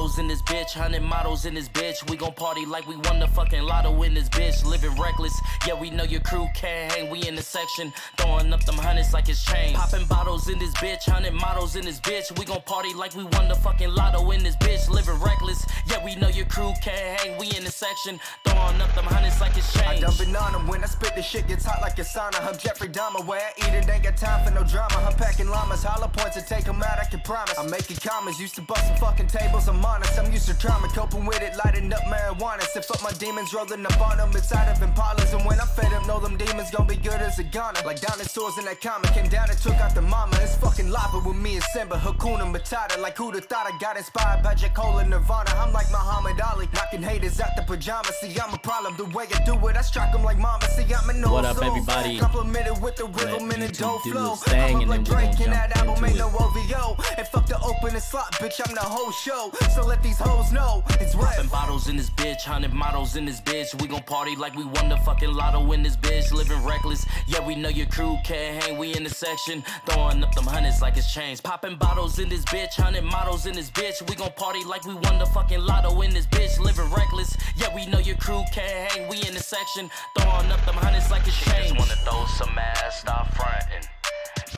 bottles in this bitch, 100 models in this bitch. We gon' party like we won the fucking lotto in this bitch. Living reckless, yeah, we know your crew can't hang. We in the section, throwing up them hundreds like it's change. Popping bottles in this bitch, 100 models in this bitch. We gon' party like we won the fucking lotto in this bitch. Living reckless, yeah, we know your crew can't hang. We in the section, throwing up them hundreds like it's change. I dump it on them when I spit, this shit gets hot like a sauna. I'm Jeffrey Dahmer, where I eat it, ain't got time for no drama. I'm packing llamas, hollow points to take them out, I can promise. I'm making commas, used to busting fucking tables, I'm honest. I'm used to trauma, coping with it, lighting up marijuana. Sip up my demons, rolling up on them inside of Impalas. And when I'm fed up, know them demons gon' be good as a goner. Like dinosaurs in that comic, came down and took out the mama. It's fucking lava with me and Simba, Hakuna Matata. Like who'da thought I got inspired by J. Cole and Nirvana. I'm like Muhammad Ali, knocking haters out the pajamas. See, I'm a problem, the way I do it, I strike them like mama. See, I'm an old What up, everybody? Complimented with the rhythm and the dope flow. I'm up like Drake in that album, ain't no it. OVO. And fuck the opening slot, bitch, I'm the whole show. So let these hoes know, it's rap. Popping bottles in this bitch, 100 models in this bitch. We gon' party like we won the fucking lotto in this bitch. Living reckless, yeah, we know your crew can't hang. We in the section, throwing up them hundreds like it's change. Popping bottles in this bitch, 100 models in this bitch. We gon' party like we won the fucking lotto in this bitch. Living reckless, yeah, we know your crew can't hang. We in the section, throwing up them hundreds like it's change. She just wanna throw some ass, stop frontin'.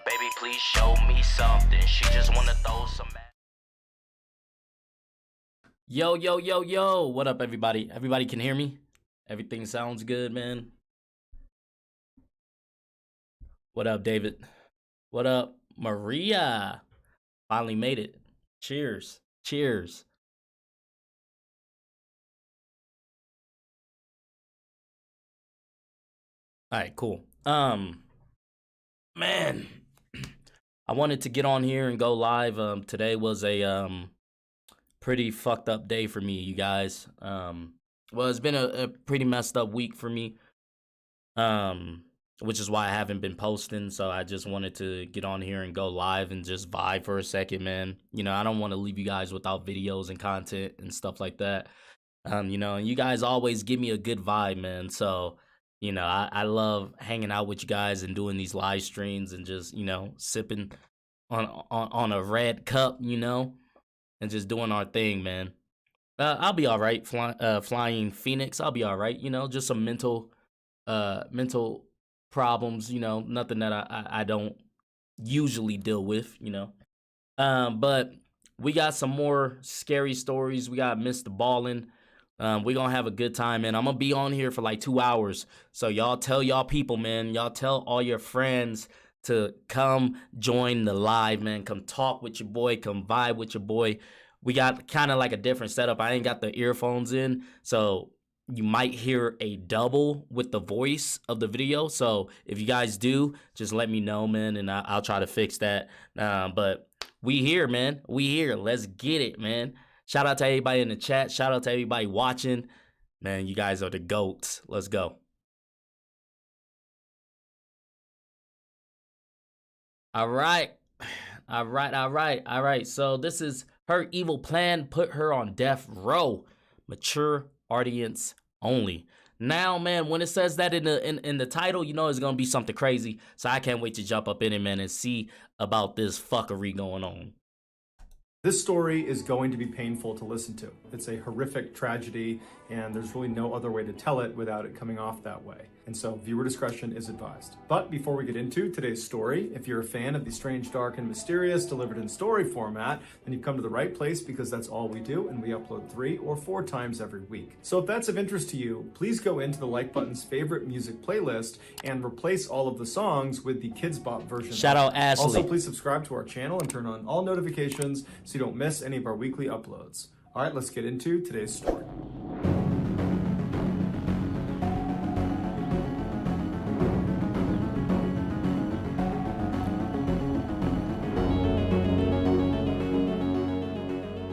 Baby, please show me something. She just wanna throw some ass. Yo, yo, yo, yo. What up, everybody? Everybody can hear me? Everything sounds good, man. What up, David? What up, Maria? Finally made it. Cheers. Cheers. All right, cool. Man, I wanted to get on here and go live. Today was a pretty fucked up day for me, you guys. Well, it's been a pretty messed up week for me, which is why I haven't been posting. So I just wanted to get on here and go live and just vibe for a second, man. You know, I don't want to leave you guys without videos and content and stuff like that. You know, and you guys always give me a good vibe, man. So, you know, I love hanging out with you guys and doing these live streams and just, you know, sipping on a red cup, you know, and just doing our thing, man. I'll be all right. Flying Phoenix, I'll be all right. You know, just some mental problems, you know, nothing that I don't usually deal with, you know. But we got some more scary stories. We got Mr. Ballin'. We're gonna have a good time, man. I'm gonna be on here for like 2 hours. So y'all tell y'all people, man. Y'all tell all your friends to come join the live, man. Come talk with your boy. Come vibe with your boy. We got kind of like a different setup. I ain't got the earphones in, so you might hear a double with the voice of the video. So if you guys do, just let me know, man, and I'll try to fix that. But we here, man. We here. Let's get it, man. Shout out to everybody in the chat. Shout out to everybody watching. Man, you guys are the GOATs. Let's go. All right. All right. So this is her evil plan. Put her on death row. Mature audience only. Now, man, when it says that in the title, you know it's going to be something crazy. So I can't wait to jump up in it, man, and see about this fuckery going on. This story is going to be painful to listen to. It's a horrific tragedy, and there's really no other way to tell it without it coming off that way. And so viewer discretion is advised. But before we get into today's story, if you're a fan of the strange, dark, and mysterious delivered in story format, then you've come to the right place because that's all we do, and we upload 3 or 4 times every week. So if that's of interest to you, please go into the Like Button's favorite music playlist and replace all of the songs with the Kids Bop version. Shout out Ashley. Also, please subscribe to our channel and turn on all notifications so you don't miss any of our weekly uploads. All right, let's get into today's story.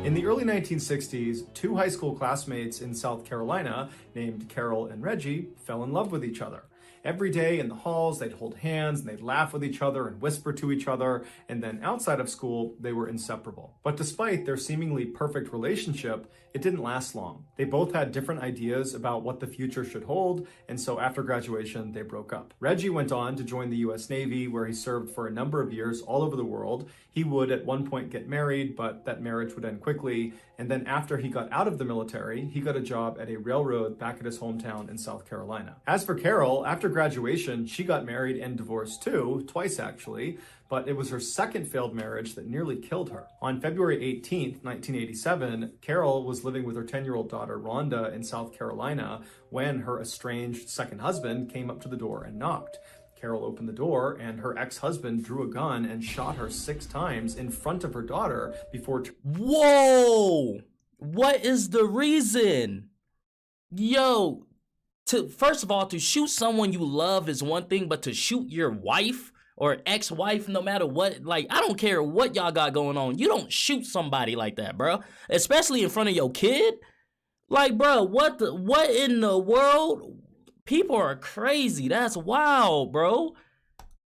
In the early 1960s, 2 high school classmates in South Carolina named Carol and Reggie fell in love with each other. Every day in the halls, they'd hold hands and they'd laugh with each other and whisper to each other, and then outside of school, they were inseparable. But despite their seemingly perfect relationship, it didn't last long. They both had different ideas about what the future should hold, and so after graduation, they broke up. Reggie went on to join the US Navy, where he served for a number of years all over the world. He would at one point get married, but that marriage would end quickly. And then after he got out of the military, he got a job at a railroad back at his hometown in South Carolina. As for Carol, after graduation, she got married and divorced too, twice actually, but it was her second failed marriage that nearly killed her. On February 18th, 1987, Carol was living with her 10-year-old daughter, Rhonda, in South Carolina when her estranged second husband came up to the door and knocked. Carol opened the door, and her ex-husband drew a gun and shot her 6 times in front of her daughter before... Whoa! What is the reason? Yo, first of all, to shoot someone you love is one thing, but to shoot your wife or ex-wife, no matter what, like, I don't care what y'all got going on, you don't shoot somebody like that, bro. Especially in front of your kid. Like, bro, what in the world? People are crazy. That's wild, bro.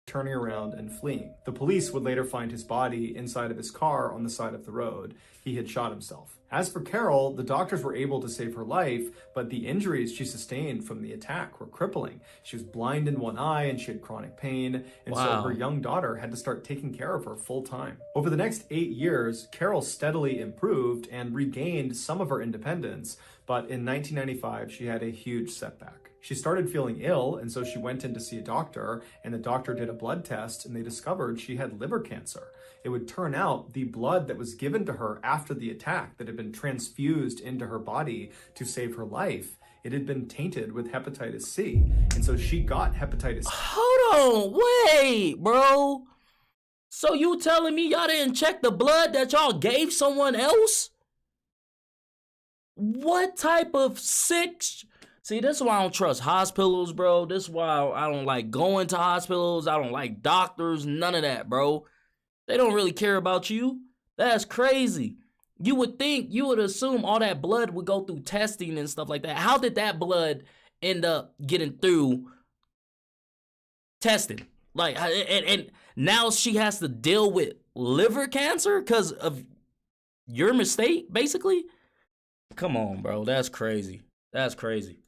Turning around and fleeing. The police would later find his body inside of his car on the side of the road. He had shot himself. As for Carol, the doctors were able to save her life, but the injuries she sustained from the attack were crippling. She was blind in one eye and she had chronic pain, and so her young daughter had to start taking care of her full time. Over the next 8 years, Carol steadily improved and regained some of her independence, but in 1995, she had a huge setback. She started feeling ill, and so she went in to see a doctor, and the doctor did a blood test, and they discovered she had liver cancer. It would turn out the blood that was given to her after the attack, that had been transfused into her body to save her life, it had been tainted with hepatitis C, and so she got hepatitis C. Hold on, wait, bro. So you telling me y'all didn't check the blood that y'all gave someone else? What type of sick... See, this is why I don't trust hospitals, bro. This is why I don't like going to hospitals. I don't like doctors, none of that, bro. They don't really care about you. That's crazy. You would think, you would assume all that blood would go through testing and stuff like that. How did that blood end up getting through testing? Like, and now she has to deal with liver cancer because of your mistake, basically? Come on, bro. That's crazy. That's crazy.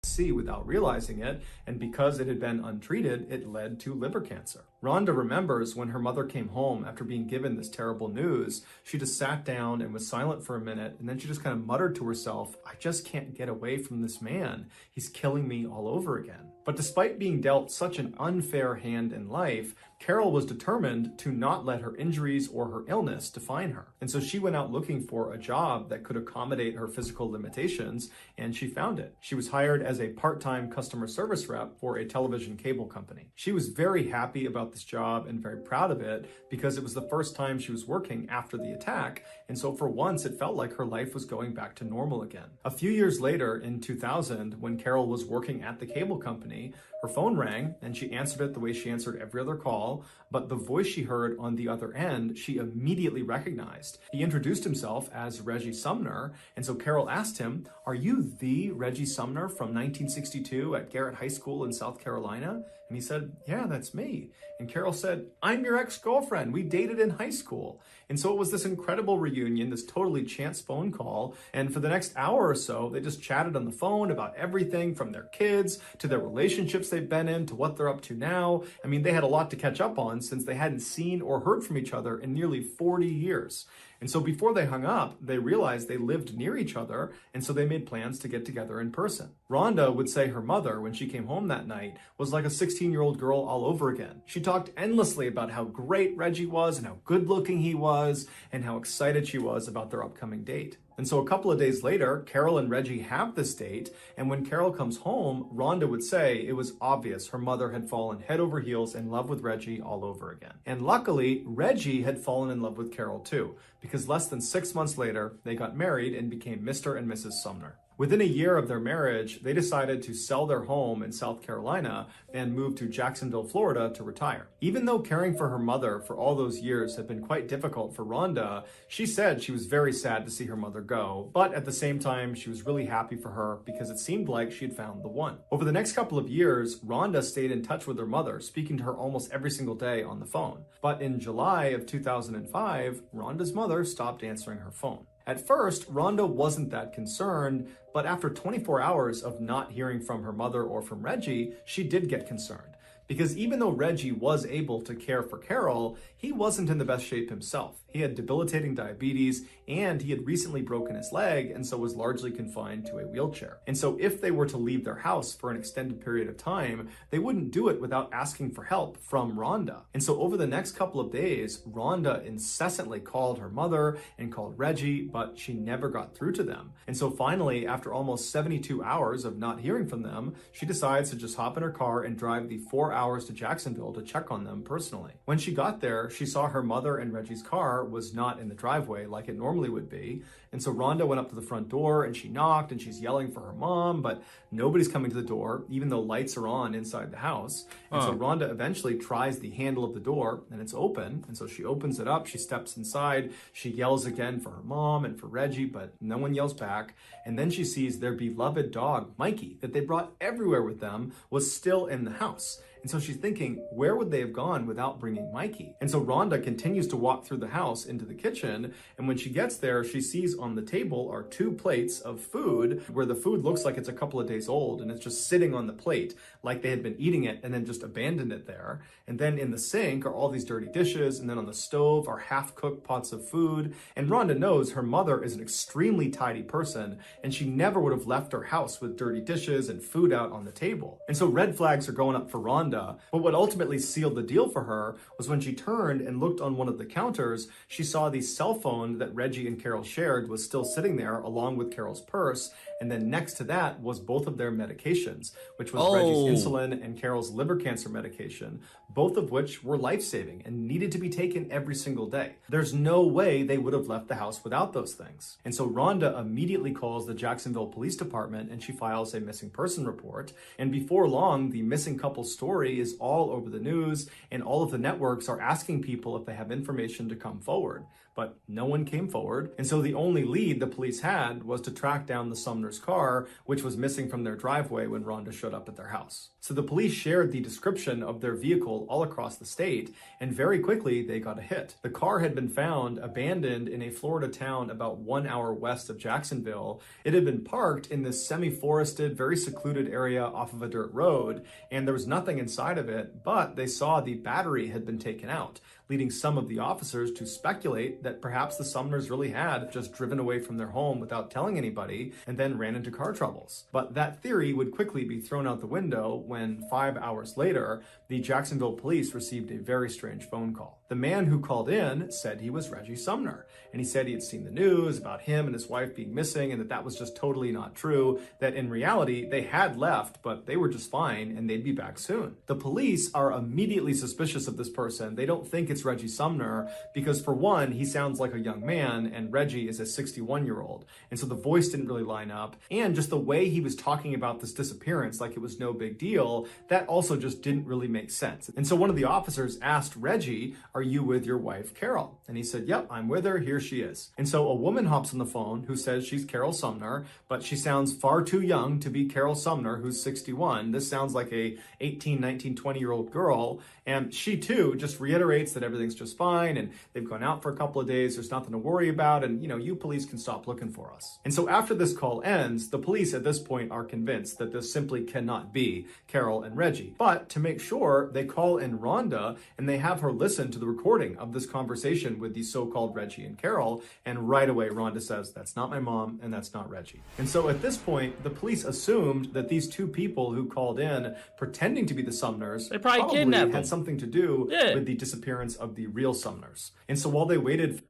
C without realizing it, and because it had been untreated, it led to liver cancer. Rhonda remembers when her mother came home after being given this terrible news, she just sat down and was silent for a minute, and then she just kind of muttered to herself, I just can't get away from this man. He's killing me all over again. But despite being dealt such an unfair hand in life, Carol was determined to not let her injuries or her illness define her. And so she went out looking for a job that could accommodate her physical limitations, and she found it. She was hired as a part-time customer service rep for a television cable company. She was very happy about this job and very proud of it because it was the first time she was working after the attack, and so for once it felt like her life was going back to normal again. A few years later, in 2000, when Carol was working at the cable company, her phone rang and she answered it the way she answered every other call, but the voice she heard on the other end, she immediately recognized. He introduced himself as Reggie Sumner, and so Carol asked him, are you the Reggie Sumner from 1962 at Garrett High School in South Carolina? And he said, yeah, that's me. And Carol said, I'm your ex-girlfriend. We dated in high school. And so it was this incredible reunion, this totally chance phone call. And for the next hour or so, they just chatted on the phone about everything from their kids to their relationships they've been in to what they're up to now. I mean, they had a lot to catch up on since they hadn't seen or heard from each other in nearly 40 years. And so before they hung up, they realized they lived near each other, and so they made plans to get together in person. Rhonda would say her mother, when she came home that night, was like a 16-year-old girl all over again. She talked endlessly about how great Reggie was and how good-looking he was and how excited she was about their upcoming date. And so a couple of days later, Carol and Reggie have this date, and when Carol comes home, Rhonda would say it was obvious her mother had fallen head over heels in love with Reggie all over again. And luckily, Reggie had fallen in love with Carol too, because less than 6 months later, they got married and became Mr. and Mrs. Sumner. Within a year of their marriage, they decided to sell their home in South Carolina and move to Jacksonville, Florida to retire. Even though caring for her mother for all those years had been quite difficult for Rhonda, she said she was very sad to see her mother go, but at the same time, she was really happy for her because it seemed like she had found the one. Over the next couple of years, Rhonda stayed in touch with her mother, speaking to her almost every single day on the phone. But in July of 2005, Rhonda's mother stopped answering her phone. At first, Rhonda wasn't that concerned, but after 24 hours of not hearing from her mother or from Reggie, she did get concerned. Because even though Reggie was able to care for Carol, he wasn't in the best shape himself. He had debilitating diabetes, and he had recently broken his leg, and so was largely confined to a wheelchair. And so if they were to leave their house for an extended period of time, they wouldn't do it without asking for help from Rhonda. And so over the next couple of days, Rhonda incessantly called her mother and called Reggie, but she never got through to them. And so finally, after almost 72 hours of not hearing from them, she decides to just hop in her car and drive the 4 hours to Jacksonville to check on them personally. When she got there, she saw her mother and Reggie's car was not in the driveway like it normally would be. And so Rhonda went up to the front door and she knocked and she's yelling for her mom, but nobody's coming to the door, even though lights are on inside the house. And so Rhonda eventually tries the handle of the door and it's open. And so she opens it up, she steps inside, she yells again for her mom and for Reggie, but no one yells back. And then she sees their beloved dog, Mikey, that they brought everywhere with them, was still in the house. And so she's thinking, where would they have gone without bringing Mikey? And so Rhonda continues to walk through the house into the kitchen. And when she gets there, she sees on the table are 2 plates of food where the food looks like it's a couple of days old and it's just sitting on the plate like they had been eating it and then just abandoned it there. And then in the sink are all these dirty dishes. And then on the stove are half-cooked pots of food. And Rhonda knows her mother is an extremely tidy person and she never would have left her house with dirty dishes and food out on the table. And so red flags are going up for Rhonda. But what ultimately sealed the deal for her was when she turned and looked on one of the counters, she saw the cell phone that Reggie and Carol shared was still sitting there along with Carol's purse. And then next to that was both of their medications, which was Reggie's insulin and Carol's liver cancer medication, both of which were life-saving and needed to be taken every single day. There's no way they would have left the house without those things. And so Rhonda immediately calls the Jacksonville Police Department and she files a missing person report. And before long, the missing couple's story is all over the news and all of the networks are asking people if they have information to come forward. But no one came forward. And so the only lead the police had was to track down the Sumner's car, which was missing from their driveway when Rhonda showed up at their house. So the police shared the description of their vehicle all across the state, and very quickly they got a hit. The car had been found abandoned in a Florida town about 1 hour west of Jacksonville. It had been parked in this semi-forested, very secluded area off of a dirt road, and there was nothing inside of it, but they saw the battery had been taken out, leading some of the officers to speculate that perhaps the Sumners really had just driven away from their home without telling anybody and then ran into car troubles. But that theory would quickly be thrown out the window when 5 hours later, the Jacksonville police received a very strange phone call. The man who called in said he was Reggie Sumner, and he said he had seen the news about him and his wife being missing and that was just totally not true, that in reality they had left, but they were just fine and they'd be back soon. The police are immediately suspicious of this person. They don't think it's Reggie Sumner because, for one, he sounds like a young man and Reggie is a 61-year-old. And so the voice didn't really line up. And just the way he was talking about this disappearance like it was no big deal, that also just didn't really make sense. And so one of the officers asked Reggie, "Are you with your wife, Carol?" And he said, "Yep, I'm with her. Here she is." And so a woman hops on the phone who says she's Carol Sumner, but she sounds far too young to be Carol Sumner, who's 61. This sounds like a 18, 19, 20-year-old girl. And she too just reiterates that everything's just fine and they've gone out for a couple of days. There's nothing to worry about. And, you police can stop looking for us. And so after this call ends, the police at this point are convinced that this simply cannot be Carol and Reggie. But to make sure, they call in Rhonda and they have her listen to the recording of this conversation with the so-called Reggie and Carol. And right away, Rhonda says, "That's not my mom and that's not Reggie." And so at this point, the police assumed that these two people who called in pretending to be the Sumners they probably kidnapped had them. something to do with the disappearance of the real Sumners. And so while they waited...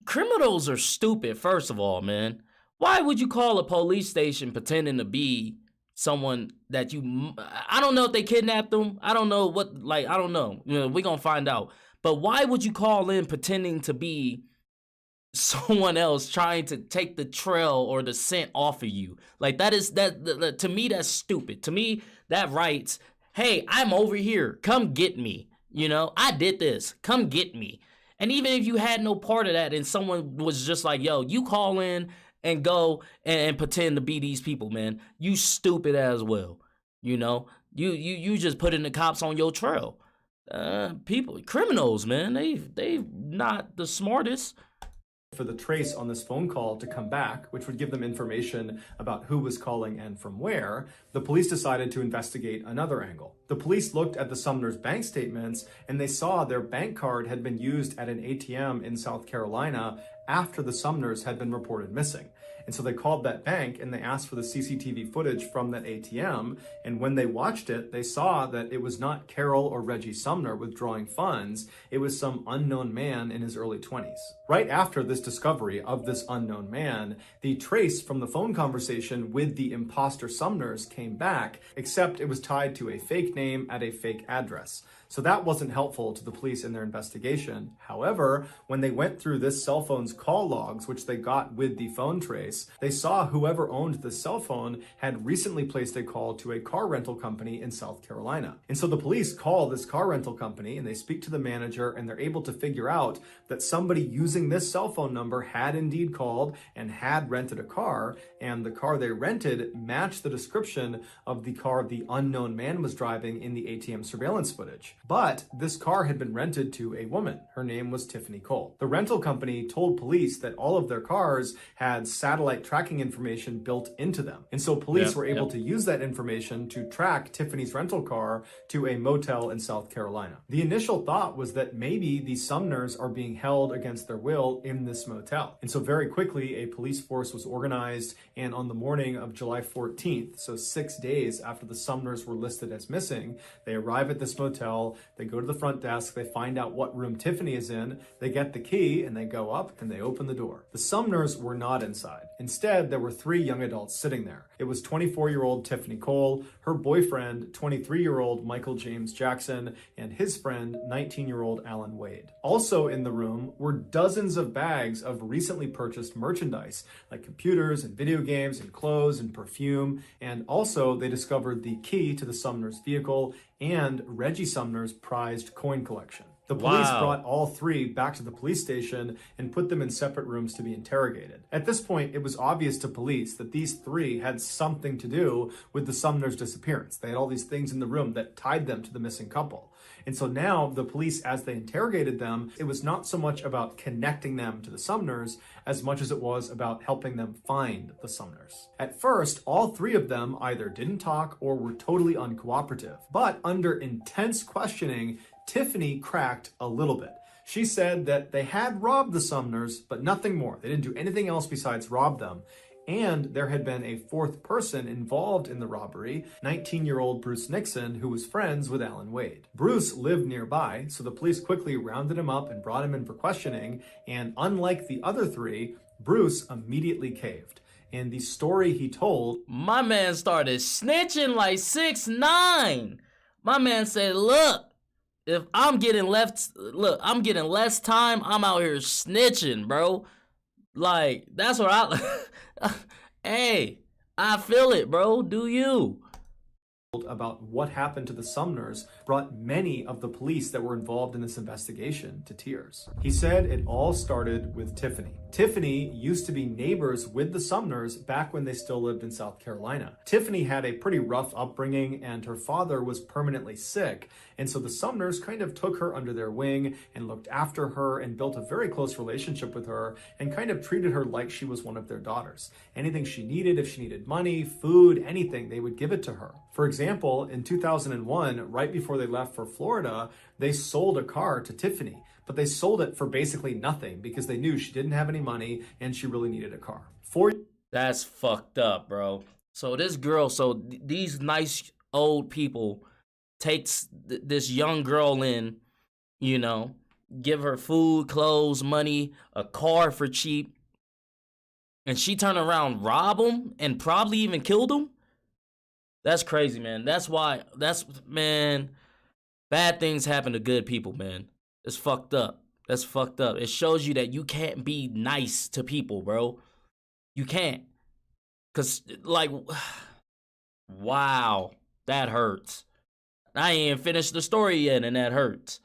Criminals are stupid, first of all, man. Why would you call a police station pretending to be someone that you... I don't know if they kidnapped them. I don't know what... I don't know. We're going to find out. But why would you call in pretending to be someone else trying to take the trail or the scent off of you. Like that to me, that's stupid. To me, that writes, hey, I'm over here, come get me. You know, I did this, come get me. And even if you had no part of that and someone was just like, yo, you call in and go and pretend to be these people, man, you stupid as well. You know, you just putting the cops on your trail. People, criminals, man, they not the smartest. For the trace on this phone call to come back, which would give them information about who was calling and from where, the police decided to investigate another angle. The police looked at the Sumner's bank statements and they saw their bank card had been used at an ATM in South Carolina after the Sumners had been reported missing. And so they called that bank and they asked for the CCTV footage from that ATM. And when they watched it, they saw that it was not Carol or Reggie Sumner withdrawing funds. It was some unknown man in his early 20s. Right after this discovery of this unknown man, the trace from the phone conversation with the imposter Sumners came back, except it was tied to a fake name at a fake address. So that wasn't helpful to the police in their investigation. However, when they went through this cell phone's call logs, which they got with the phone trace, they saw whoever owned the cell phone had recently placed a call to a car rental company in South Carolina. And so the police call this car rental company and they speak to the manager and they're able to figure out that somebody using this cell phone number had indeed called and had rented a car, and the car they rented matched the description of the car the unknown man was driving in the ATM surveillance footage. But this car had been rented to a woman. Her name was Tiffany Cole. The rental company told police that all of their cars had satellite tracking information built into them. And so police were able to use that information to track Tiffany's rental car to a motel in South Carolina. The initial thought was that maybe the Sumners are being held against their will in this motel. And so very quickly, a police force was organized, and on the morning of July 14th, so 6 days after the Sumners were listed as missing, they arrive at this motel. They go to the front desk, they find out what room Tiffany is in, they get the key, and they go up and they open the door. The Sumners were not inside. Instead, there were 3 young adults sitting there. It was 24-year-old Tiffany Cole, her boyfriend, 23-year-old Michael James Jackson, and his friend, 19-year-old Alan Wade. Also in the room were dozens of bags of recently purchased merchandise, like computers and video games and clothes and perfume, and also they discovered the key to the Sumners' vehicle and Reggie Sumner's prized coin collection. The police brought all 3 back to the police station and put them in separate rooms to be interrogated. At this point, it was obvious to police that these 3 had something to do with the Sumners' disappearance. They had all these things in the room that tied them to the missing couple. And so now the police, as they interrogated them, it was not so much about connecting them to the Sumners as much as it was about helping them find the Sumners. At first, all 3 of them either didn't talk or were totally uncooperative. But under intense questioning, Tiffany cracked a little bit. She said that they had robbed the Sumners, but nothing more. They didn't do anything else besides rob them. And there had been a 4th person involved in the robbery, 19-year-old Bruce Nixon, who was friends with Alan Wade. Bruce lived nearby, so the police quickly rounded him up and brought him in for questioning, and unlike the other 3, Bruce immediately caved. And the story he told... My man started snitching like 6ix9ine. My man said, look, if I'm getting I'm getting less time, I'm out here snitching, bro. Like, that's what hey, I feel it, bro. Do you? About what happened to the Sumners brought many of the police that were involved in this investigation to tears. He said it all started with Tiffany. Tiffany used to be neighbors with the Sumners back when they still lived in South Carolina. Tiffany had a pretty rough upbringing and her father was permanently sick, and so the Sumners kind of took her under their wing and looked after her and built a very close relationship with her and kind of treated her like she was one of their daughters. Anything she needed, if she needed money, food, anything, they would give it to her. For example, in 2001, right before they left for Florida, they sold a car to Tiffany, but they sold it for basically nothing because they knew she didn't have any money and she really needed a car. That's fucked up, bro. So this girl, these nice old people takes this young girl in, you know, give her food, clothes, money, a car for cheap, and she turned around, rob them, and probably even killed them? That's crazy, man. Man, bad things happen to good people, man. It's fucked up. That's fucked up. It shows you that you can't be nice to people, bro. You can't. Cause like, wow, that hurts. I ain't even finished the story yet, and that hurts.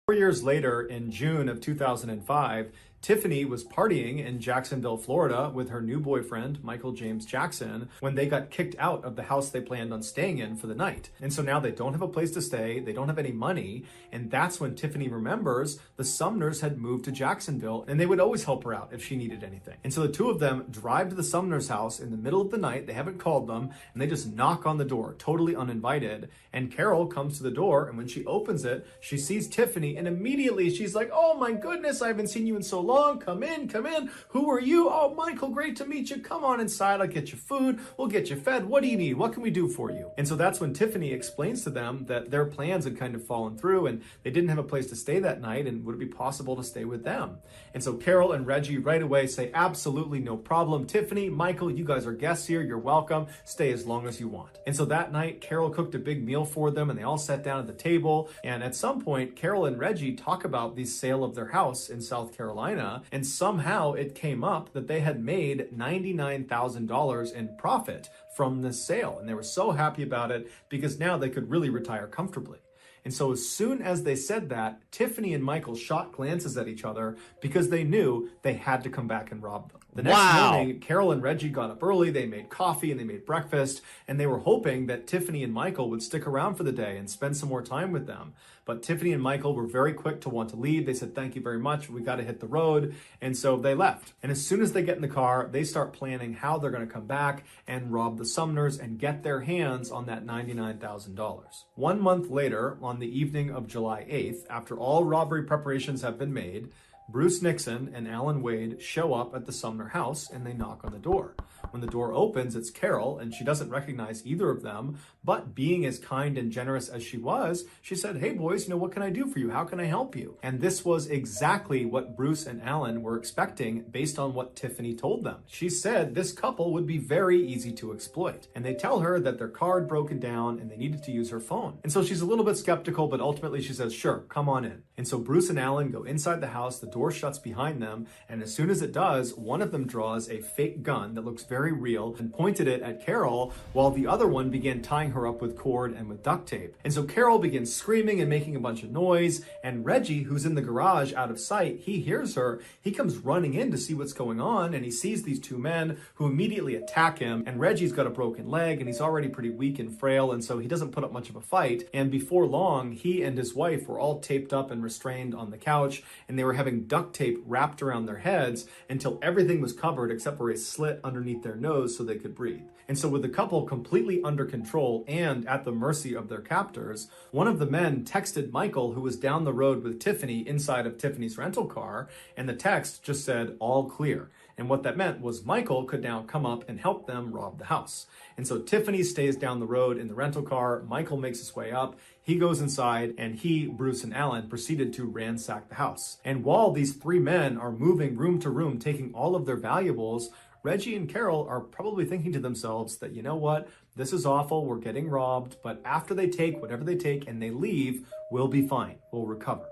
4 years later, in June of 2005, Tiffany was partying in Jacksonville, Florida with her new boyfriend, Michael James Jackson, when they got kicked out of the house they planned on staying in for the night. And so now they don't have a place to stay, they don't have any money, and that's when Tiffany remembers the Sumners had moved to Jacksonville, and they would always help her out if she needed anything. And so the two of them drive to the Sumners' house in the middle of the night, they haven't called them, and they just knock on the door, totally uninvited, and Carol comes to the door, and when she opens it, she sees Tiffany, and immediately she's like, "Oh my goodness, I haven't seen you in so long. Come in, come in. Who are you? Oh, Michael, great to meet you. Come on inside. I'll get you food. We'll get you fed. What do you need? What can we do for you?" And so that's when Tiffany explains to them that their plans had kind of fallen through and they didn't have a place to stay that night, and would it be possible to stay with them? And so Carol and Reggie right away say, "Absolutely no problem. Tiffany, Michael, you guys are guests here. You're welcome. Stay as long as you want." And so that night, Carol cooked a big meal for them and they all sat down at the table. And at some point, Carol and Reggie talk about the sale of their house in South Carolina. And somehow it came up that they had made $99,000 in profit from this sale. And they were so happy about it because now they could really retire comfortably. And so as soon as they said that, Tiffany and Michael shot glances at each other because they knew they had to come back and rob them. The next morning, Carol and Reggie got up early, they made coffee and they made breakfast, and they were hoping that Tiffany and Michael would stick around for the day and spend some more time with them. But Tiffany and Michael were very quick to want to leave. They said, "Thank you very much, we got to hit the road." And so they left. And as soon as they get in the car, they start planning how they're going to come back and rob the Sumners and get their hands on that $99,000. 1 month later, on the evening of July 8th, after all robbery preparations have been made, Bruce Nixon and Alan Wade show up at the Sumner house and they knock on the door. When the door opens, it's Carol, and she doesn't recognize either of them, but being as kind and generous as she was, she said, "Hey boys, what can I do for you? How can I help you?" And this was exactly what Bruce and Alan were expecting based on what Tiffany told them. She said this couple would be very easy to exploit. And they tell her that their car had broken down and they needed to use her phone. And so she's a little bit skeptical, but ultimately she says, "Sure, come on in." And so Bruce and Alan go inside the house, the door shuts behind them, and as soon as it does, one of them draws a fake gun that looks very real and pointed it at Carol, while the other one began tying her up with cord and with duct tape. And so Carol begins screaming and making a bunch of noise, and Reggie, who's in the garage out of sight, he hears her. He comes running in to see what's going on, and he sees these two men who immediately attack him, and Reggie's got a broken leg and he's already pretty weak and frail, and so he doesn't put up much of a fight. And before long, he and his wife were all taped up and restrained on the couch, and they were having duct tape wrapped around their heads until everything was covered except for a slit underneath their nose so they could breathe. And so with the couple completely under control and at the mercy of their captors, one of the men texted Michael, who was down the road with Tiffany inside of Tiffany's rental car, and the text just said, "All clear." And what that meant was Michael could now come up and help them rob the house. And so Tiffany stays down the road in the rental car. Michael makes his way up. He goes inside, and he, Bruce, and Alan proceeded to ransack the house. And while these three men are moving room to room, taking all of their valuables, Reggie and Carol are probably thinking to themselves that, what, this is awful, we're getting robbed, but after they take whatever they take and they leave, we'll be fine, we'll recover.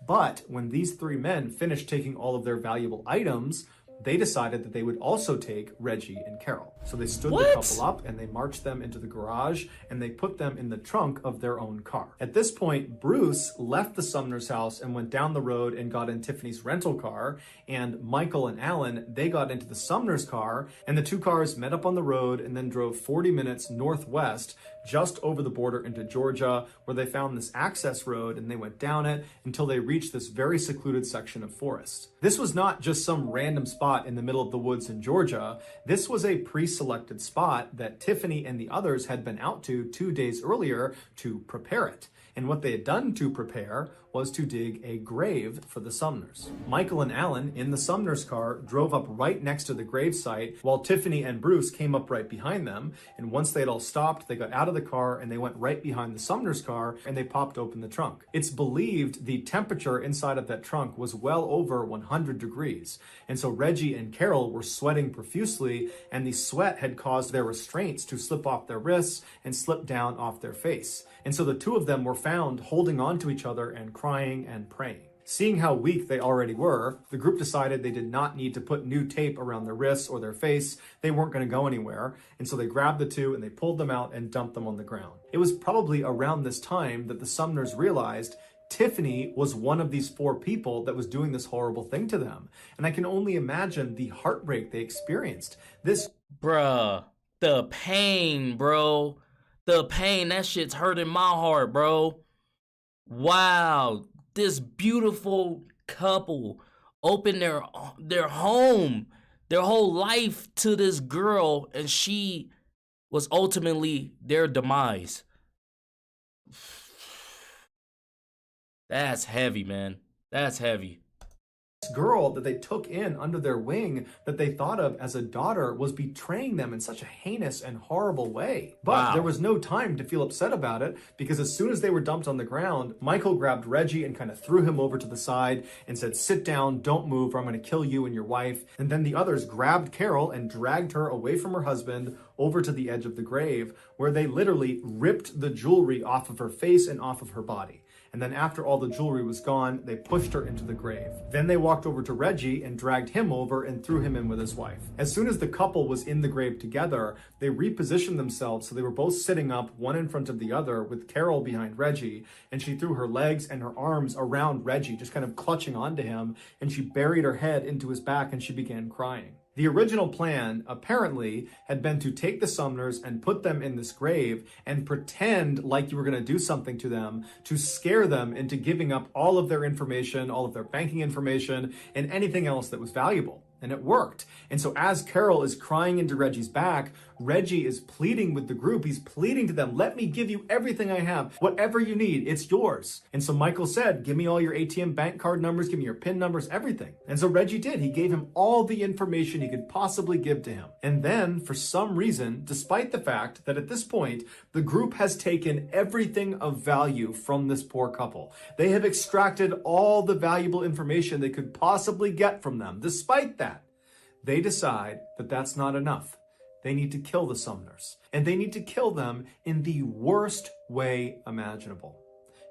But when these three men finished taking all of their valuable items, they decided that they would also take Reggie and Carol. So they stood the couple up and they marched them into the garage and they put them in the trunk of their own car. At this point, Bruce left the Sumner's house and went down the road and got in Tiffany's rental car, and Michael and Alan, they got into the Sumner's car, and the two cars met up on the road and then drove 40 minutes northwest just over the border into Georgia, where they found this access road and they went down it until they reached this very secluded section of forest. This was not just some random spot in the middle of the woods in Georgia. This was a pre-selected spot that Tiffany and the others had been out to 2 days earlier to prepare it. And what they had done to prepare was to dig a grave for the Sumners. Michael and Alan, in the Sumners' car, drove up right next to the gravesite, while Tiffany and Bruce came up right behind them. And once they had all stopped, they got out of the car and they went right behind the Sumners' car and they popped open the trunk. It's believed the temperature inside of that trunk was well over 100 degrees. And so Reggie and Carol were sweating profusely, and the sweat had caused their restraints to slip off their wrists and slip down off their face. And so the two of them were found holding on to each other and crying and praying. Seeing how weak they already were, the group decided they did not need to put new tape around their wrists or their face. They weren't going to go anywhere. And so they grabbed the two and they pulled them out and dumped them on the ground. It was probably around this time that the Sumners realized Tiffany was one of these 4 people that was doing this horrible thing to them. And I can only imagine the heartbreak they experienced. Bruh, the pain, bro. The pain, that shit's hurting my heart, bro. Wow, this beautiful couple opened their home, their whole life to this girl, and she was ultimately their demise. That's heavy, man. That's heavy. Girl that they took in under their wing that they thought of as a daughter was betraying them in such a heinous and horrible way. But there was no time to feel upset about it, because as soon as they were dumped on the ground, Michael grabbed Reggie and kind of threw him over to the side and said, "Sit down, don't move, or I'm going to kill you and your wife." And then the others grabbed Carol and dragged her away from her husband over to the edge of the grave, where they literally ripped the jewelry off of her face and off of her body. And then after all the jewelry was gone, they pushed her into the grave. Then they walked over to Reggie and dragged him over and threw him in with his wife. As soon as the couple was in the grave together, they repositioned themselves so they were both sitting up, one in front of the other, with Carol behind Reggie, and she threw her legs and her arms around Reggie, just kind of clutching onto him, and she buried her head into his back and she began crying. The original plan, apparently, had been to take the Sumners and put them in this grave and pretend like you were going to do something to them to scare them into giving up all of their information, all of their banking information, and anything else that was valuable. And it worked. And so as Carol is crying into Reggie's back, Reggie is pleading with the group. He's pleading to them, "Let me give you everything I have. Whatever you need, it's yours." And so Michael said, "Give me all your ATM bank card numbers, give me your PIN numbers, everything." And so Reggie did. He gave him all the information he could possibly give to him. And then, for some reason, despite the fact that at this point, the group has taken everything of value from this poor couple. They have extracted all the valuable information they could possibly get from them. Despite that, they decide that that's not enough. They need to kill the Sumners, and they need to kill them in the worst way imaginable.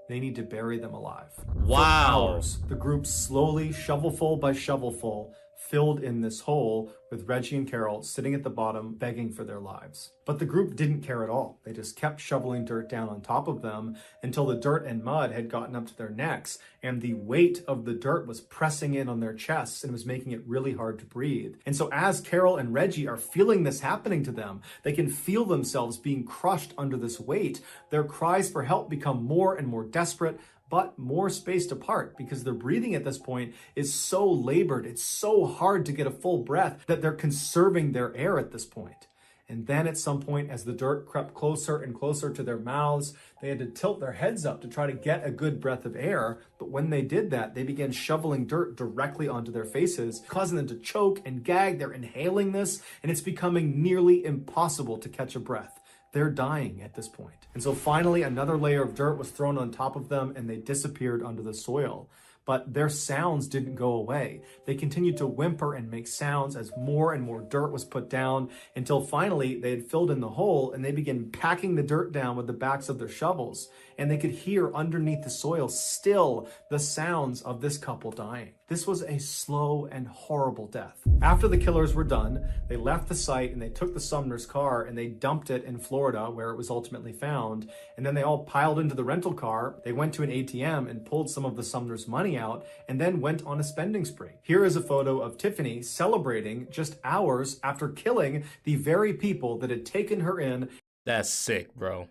They need to bury them alive. Wow. For hours, the group slowly, shovelful by shovelful, filled in this hole with Reggie and Carol sitting at the bottom begging for their lives. But the group didn't care at all. They just kept shoveling dirt down on top of them until the dirt and mud had gotten up to their necks, and the weight of the dirt was pressing in on their chests and was making it really hard to breathe. And so as Carol and Reggie are feeling this happening to them, they can feel themselves being crushed under this weight. Their cries for help become more and more desperate, but more spaced apart, because their breathing at this point is so labored, it's so hard to get a full breath that they're conserving their air at this point. And then at some point, as the dirt crept closer and closer to their mouths, they had to tilt their heads up to try to get a good breath of air. But when they did that, they began shoveling dirt directly onto their faces, causing them to choke and gag. They're inhaling this, and it's becoming nearly impossible to catch a breath. They're dying at this point. And so finally, another layer of dirt was thrown on top of them, and they disappeared under the soil. But their sounds didn't go away. They continued to whimper and make sounds as more and more dirt was put down, until finally they had filled in the hole, and they began packing the dirt down with the backs of their shovels. And they could hear underneath the soil still the sounds of this couple dying. This was a slow and horrible death. After the killers were done, they left the site and they took the Sumner's car and they dumped it in Florida, where it was ultimately found. And then they all piled into the rental car. They went to an ATM and pulled some of the Sumner's money out, and then went on a spending spree. Here is a photo of Tiffany celebrating just hours after killing the very people that had taken her in. That's sick, bro.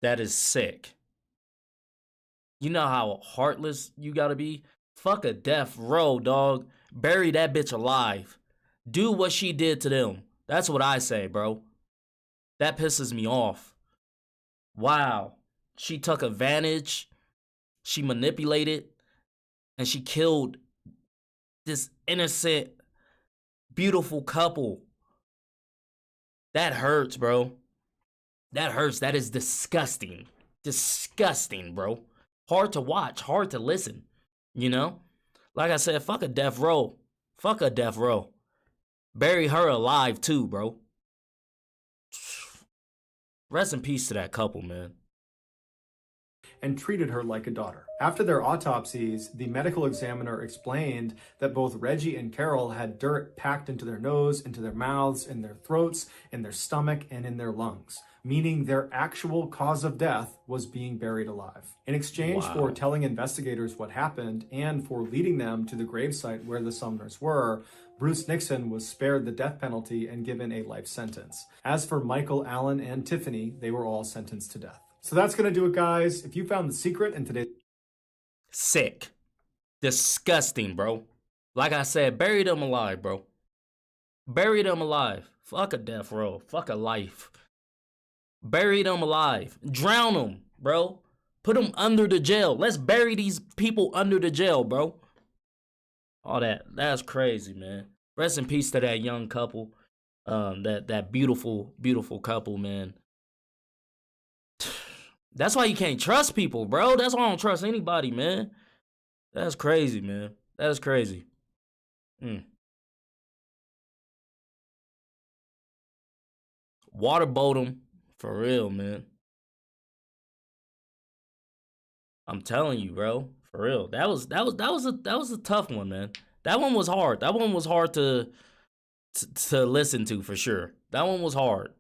That is sick. You know how heartless you gotta be? Fuck a death row, dog. Bury that bitch alive. Do what she did to them. That's what I say, bro. That pisses me off. Wow. She took advantage. She manipulated. And she killed this innocent, beautiful couple. That hurts, bro. That hurts. That is disgusting. Disgusting, bro. Hard to watch. Hard to listen. You know? Like I said, fuck a death row. Fuck a death row. Bury her alive too, bro. Rest in peace to that couple, man. and treated her like a daughter. After their autopsies, the medical examiner explained that both Reggie and Carol had dirt packed into their nose, into their mouths, in their throats, in their stomach, and in their lungs, meaning their actual cause of death was being buried alive. In exchange for telling investigators what happened and for leading them to the gravesite where the Sumners were, Bruce Nixon was spared the death penalty and given a life sentence. As for Michael, Alan, and Tiffany, they were all sentenced to death. So that's going to do it, guys. If you found the secret in today's... Sick. Disgusting, bro. Like I said, bury them alive, bro. Bury them alive. Fuck a death row. Fuck a life. Bury them alive. Drown them, bro. Put them under the jail. Let's bury these people under the jail, bro. All that. That's crazy, man. Rest in peace to that young couple. That beautiful, beautiful couple, man. That's why you can't trust people, bro. That's why I don't trust anybody, man. That's crazy, man. That's crazy. Waterboat them. For real, man. I'm telling you, bro. For real. That was a tough one, man. That one was hard. That one was hard to listen to, for sure. That one was hard.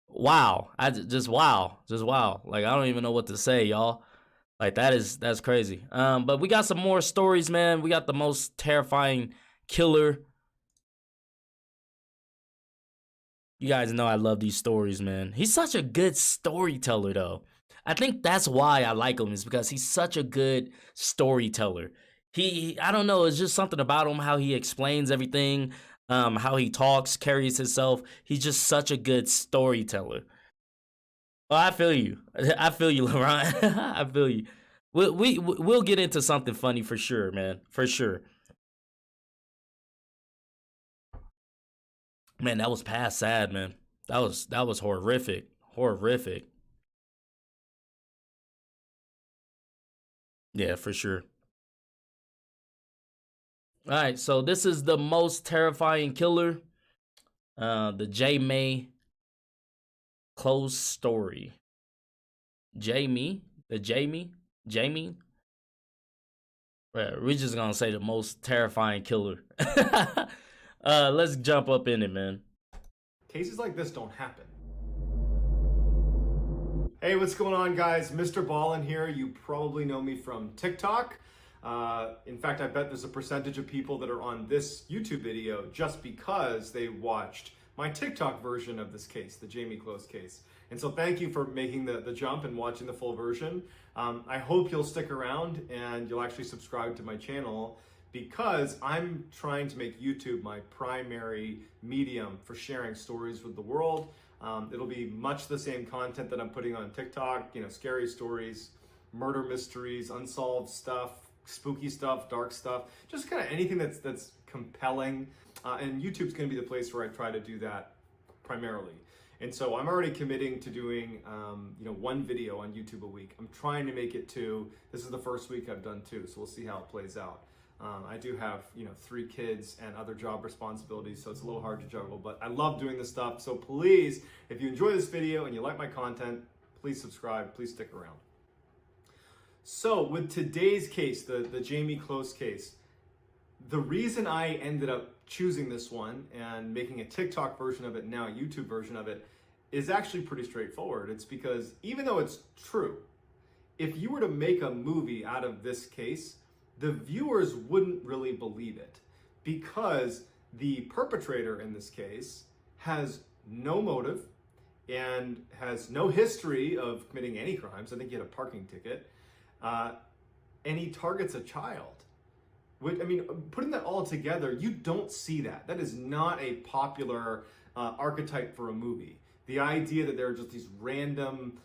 Wow. Just wow. Like, I don't even know what to say, y'all. Like, that's crazy. But we got some more stories, man. We got the most terrifying killer. You guys know I love these stories, man. He's such a good storyteller, though. I think that's why I like him, is because he's such a good storyteller. I don't know, it's just something about him, how he explains everything, how he talks, carries himself. He's just such a good storyteller. Oh, I feel you. I feel you, LeBron. I feel you. We'll get into something funny for sure, man. For sure. Man, that was past sad, man. That was horrific. Horrific. Yeah, for sure. All right, so this is the most terrifying killer. The Jayme Closs story. Jayme? Jayme? We're just gonna say the most terrifying killer. Let's jump up in it, man. Cases like this don't happen. Hey, what's going on, guys? Mr. Ballin here. You probably know me from TikTok. In fact, I bet there's a percentage of people that are on this YouTube video just because they watched my TikTok version of this case, the Jayme Closs case. And so thank you for making the jump and watching the full version. I hope you'll stick around and you'll actually subscribe to my channel, because I'm trying to make YouTube my primary medium for sharing stories with the world. It'll be much the same content that I'm putting on TikTok, you know, scary stories, murder mysteries, unsolved stuff, spooky stuff, dark stuff, just kind of anything that's compelling. And YouTube's gonna be the place where I try to do that primarily. And so I'm already committing to doing, one video on YouTube a week. I'm trying to make it 2. This is the first week I've done 2, so we'll see how it plays out. I do have, 3 kids and other job responsibilities, so it's a little hard to juggle, but I love doing this stuff. So please, if you enjoy this video and you like my content, please subscribe, please stick around. So with today's case, the Jayme Closs case, the reason I ended up choosing this one and making a TikTok version of it, now a YouTube version of it, is actually pretty straightforward. It's because even though it's true, if you were to make a movie out of this case, the viewers wouldn't really believe it, because the perpetrator in this case has no motive and has no history of committing any crimes. I think he had a parking ticket, and he targets a child. I mean, putting that all together, you don't see that. That is not a popular archetype for a movie. The idea that there are just these random,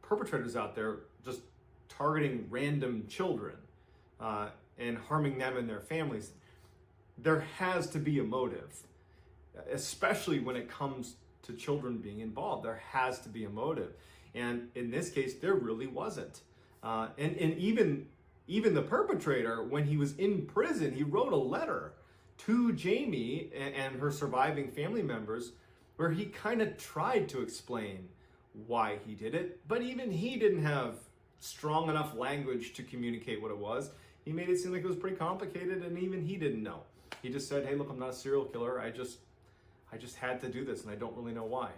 perpetrators out there just targeting random children and harming them and their families. There has to be a motive, especially when it comes to children being involved. There has to be a motive. And in this case, there really wasn't. And even the perpetrator, when he was in prison, he wrote a letter to Jayme and her surviving family members where he kind of tried to explain why he did it, but even he didn't have strong enough language to communicate what it was. He made it seem like it was pretty complicated, and even he didn't know. He just said, hey, look, I'm not a serial killer. I just had to do this, and I don't really know why.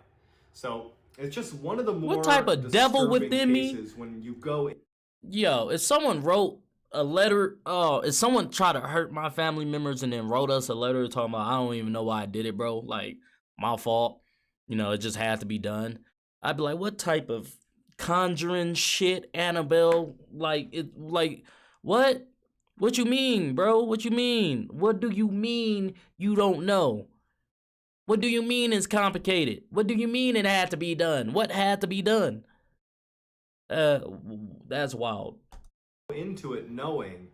So it's just one of the more what type of devil within me? When you go, yo, if someone wrote a letter, if someone tried to hurt my family members and then wrote us a letter talking about, I don't even know why I did it, bro. Like, my fault. You know, it just had to be done. I'd be like, what type of conjuring shit, Annabelle? Like, what? What you mean, bro? What you mean? What do you mean you don't know? What do you mean it's complicated? What do you mean it had to be done? What had to be done? That's wild. Into it knowing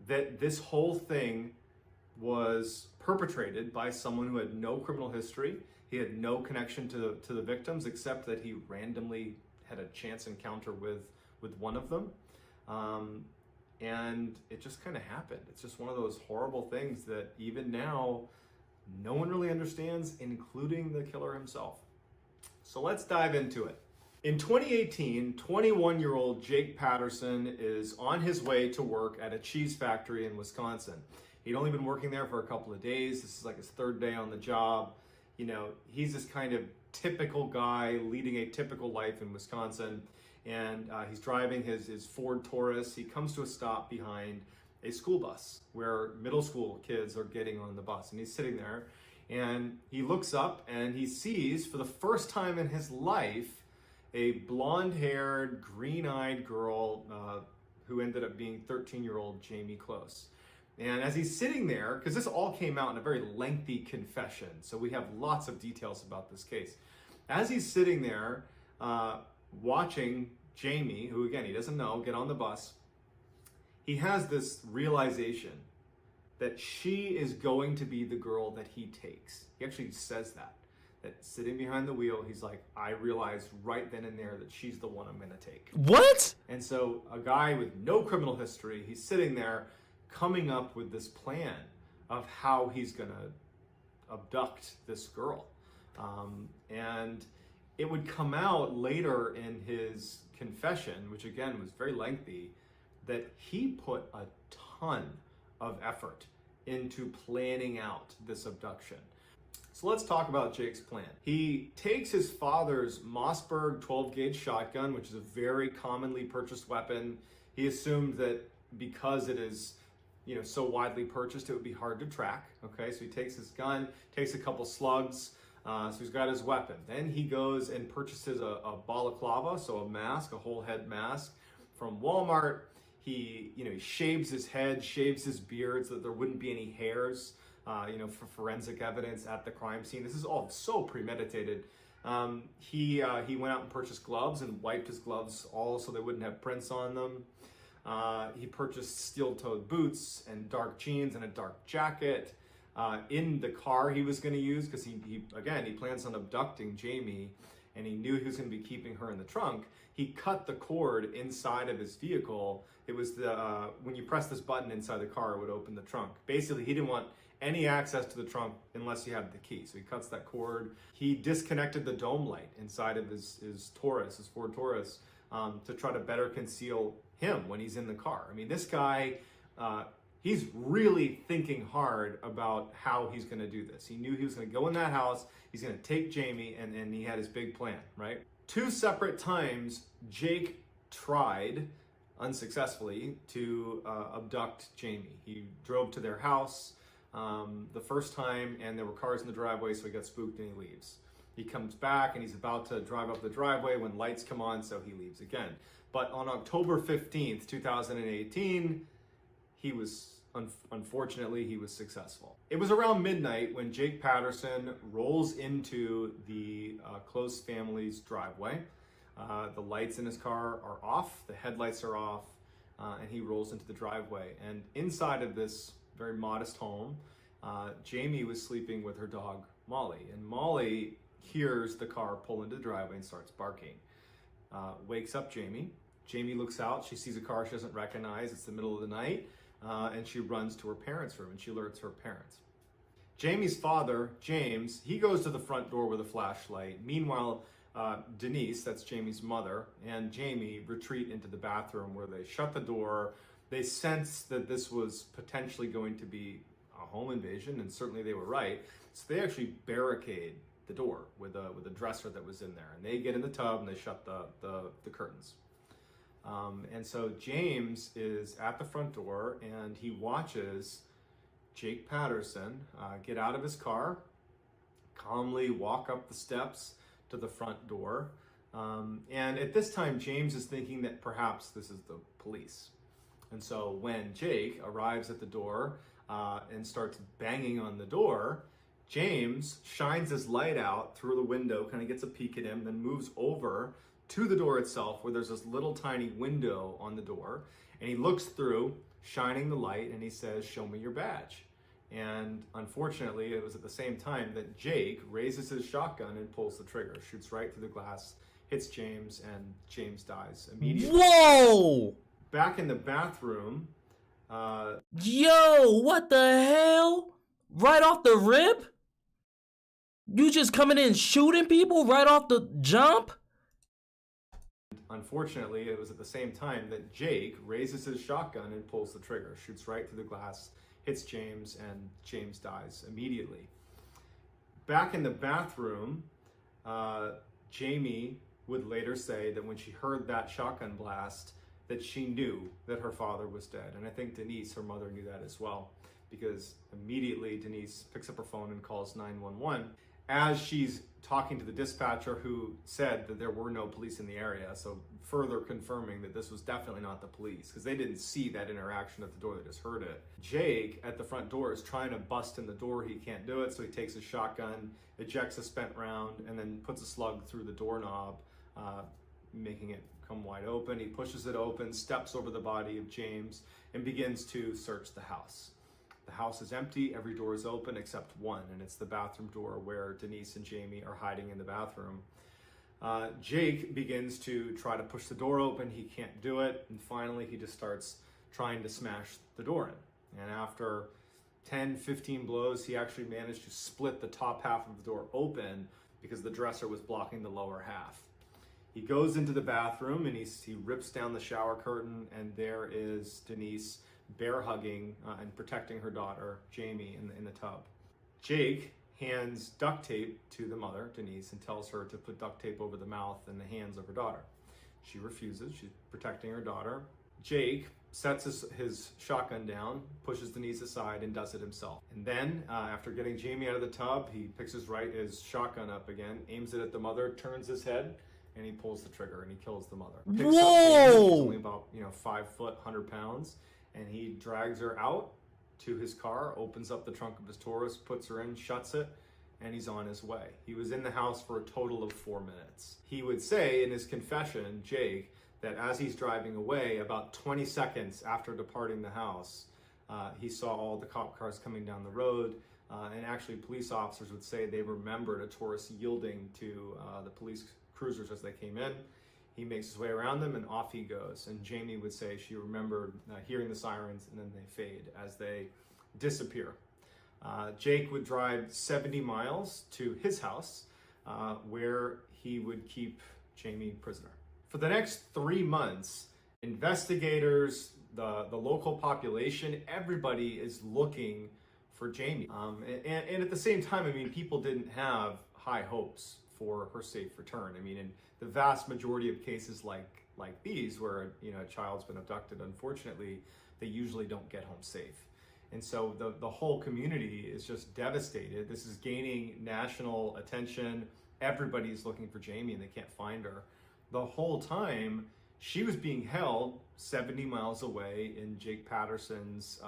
that this whole thing was perpetrated by someone who had no criminal history. He had no connection to the victims, except that he randomly had a chance encounter with one of them. And it just kind of happened. It's just one of those horrible things that even now, no one really understands, including the killer himself. So let's dive into it. In 2018, 21-year-old Jake Patterson is on his way to work at a cheese factory in Wisconsin. He'd only been working there for a couple of days. This is like his third day on the job. You know, he's this kind of typical guy leading a typical life in Wisconsin. And he's driving his Ford Taurus. He comes to a stop behind a school bus where middle school kids are getting on the bus. And he's sitting there and he looks up and he sees for the first time in his life a blonde-haired, green-eyed girl who ended up being 13-year-old Jayme Closs. And as he's sitting there, because this all came out in a very lengthy confession, so we have lots of details about this case. As he's sitting there watching Jayme, who again, he doesn't know, get on the bus, he has this realization that she is going to be the girl that he takes. He actually says that sitting behind the wheel, he's like, I realized right then and there that she's the one I'm gonna take. What? And so a guy with no criminal history, he's sitting there coming up with this plan of how he's gonna abduct this girl. And it would come out later in his confession, which again was very lengthy, that he put a ton of effort into planning out this abduction. So let's talk about Jake's plan. He takes his father's Mossberg 12-gauge shotgun, which is a very commonly purchased weapon. He assumed that because it is, you know, so widely purchased, it would be hard to track. Okay, so he takes his gun, takes a couple slugs, so he's got his weapon. Then he goes and purchases a balaclava, so a mask, a whole head mask from Walmart. He shaves his head, shaves his beard so that there wouldn't be any hairs, for forensic evidence at the crime scene. This is all so premeditated. He went out and purchased gloves and wiped his gloves all so they wouldn't have prints on them. He purchased steel-toed boots and dark jeans and a dark jacket in the car he was going to use, because he plans on abducting Jayme, and he knew he was going to be keeping her in the trunk. He cut the cord inside of his vehicle. It was when you press this button inside the car, it would open the trunk. Basically, he didn't want any access to the trunk unless you had the key. So he cuts that cord. He disconnected the dome light inside of his Taurus, his Ford Taurus, to try to better conceal him when he's in the car. I mean, this guy, he's really thinking hard about how he's gonna do this. He knew he was gonna go in that house, he's gonna take Jayme, and he had his big plan, right? 2 separate times, Jake tried, unsuccessfully, to abduct Jayme. He drove to their house the first time, and there were cars in the driveway, so he got spooked and he leaves. He comes back and he's about to drive up the driveway when lights come on, so he leaves again. But on October 15th, 2018, he was, unfortunately, he was successful. It was around midnight when Jake Patterson rolls into the Closs family's driveway. The lights in his car are off, the headlights are off, and he rolls into the driveway. And inside of this very modest home, Jayme was sleeping with her dog, Molly. And Molly hears the car pull into the driveway and starts barking. Wakes up Jayme. Jayme looks out, she sees a car she doesn't recognize, it's the middle of the night, and she runs to her parents' room and she alerts her parents. Jamie's father, James, he goes to the front door with a flashlight. Meanwhile, Denise, that's Jamie's mother, and Jayme retreat into the bathroom where they shut the door. They sense that this was potentially going to be a home invasion, and certainly they were right. So they actually barricade the door with a dresser that was in there, and they get in the tub and they shut the curtains. And so James is at the front door and he watches Jake Patterson get out of his car, calmly walk up the steps to the front door. And at this time, James is thinking that perhaps this is the police. And so when Jake arrives at the door and starts banging on the door, James shines his light out through the window, kind of gets a peek at him, then moves over to the door itself where there's this little tiny window on the door. And he looks through, shining the light, and he says, "Show me your badge." And unfortunately, it was at the same time that Jake raises his shotgun and pulls the trigger, shoots right through the glass, hits James, and James dies immediately. Whoa! Back in the bathroom, Yo, what the hell? Right off the rip? You just coming in shooting people right off the jump? unfortunately, it was at the same time that Jake raises his shotgun and pulls the trigger, shoots right through the glass, hits James, and James dies immediately. Back in the bathroom, Jayme would later say that when she heard that shotgun blast, that she knew that her father was dead. And I think Denise, her mother, knew that as well, because immediately Denise picks up her phone and calls 911 as she's talking to the dispatcher, who said that there were no police in the area. So further confirming that this was definitely not the police, because they didn't see that interaction at the door, they just heard it. Jake at the front door is trying to bust in the door. He can't do it, so he takes his shotgun, ejects a spent round, and then puts a slug through the doorknob, making it come wide open. He pushes it open, steps over the body of James, and begins to search the house. The house is empty, every door is open except one, and it's the bathroom door where Denise and Jayme are hiding in the bathroom. Jake begins to try to push the door open. He can't do it, and finally he just starts trying to smash the door in. And after 10, 15 blows, he actually managed to split the top half of the door open because the dresser was blocking the lower half. He goes into the bathroom and he rips down the shower curtain, and there is Denise bear hugging and protecting her daughter, Jayme, in the tub. Jake hands duct tape to the mother, Denise, and tells her to put duct tape over the mouth and the hands of her daughter. She refuses. She's protecting her daughter. Jake sets his shotgun down, pushes Denise aside, and does it himself. And then, after getting Jayme out of the tub, he picks his shotgun up again, aims it at the mother, turns his head, and he pulls the trigger and he kills the mother. Picks up Jayme, who's only about 5 foot, 100 pounds, and he drags her out to his car, opens up the trunk of his Taurus, puts her in, shuts it, and he's on his way. He was in the house for a total of 4 minutes. He would say in his confession, Jake, that as he's driving away, about 20 seconds after departing the house, he saw all the cop cars coming down the road, and actually police officers would say they remembered a Taurus yielding to the police cruisers as they came in. He makes his way around them and off he goes. And Jayme would say she remembered hearing the sirens, and then they fade as they disappear. Jake would drive 70 miles to his house where he would keep Jayme prisoner. For the next 3 months, investigators, the local population, everybody is looking for Jayme. And at the same time, people didn't have high hopes for her safe return. In the vast majority of cases like these, where a child's been abducted, unfortunately, they usually don't get home safe. And so the whole community is just devastated. This is gaining national attention. Everybody's looking for Jayme and they can't find her. The whole time, she was being held 70 miles away in Jake Patterson's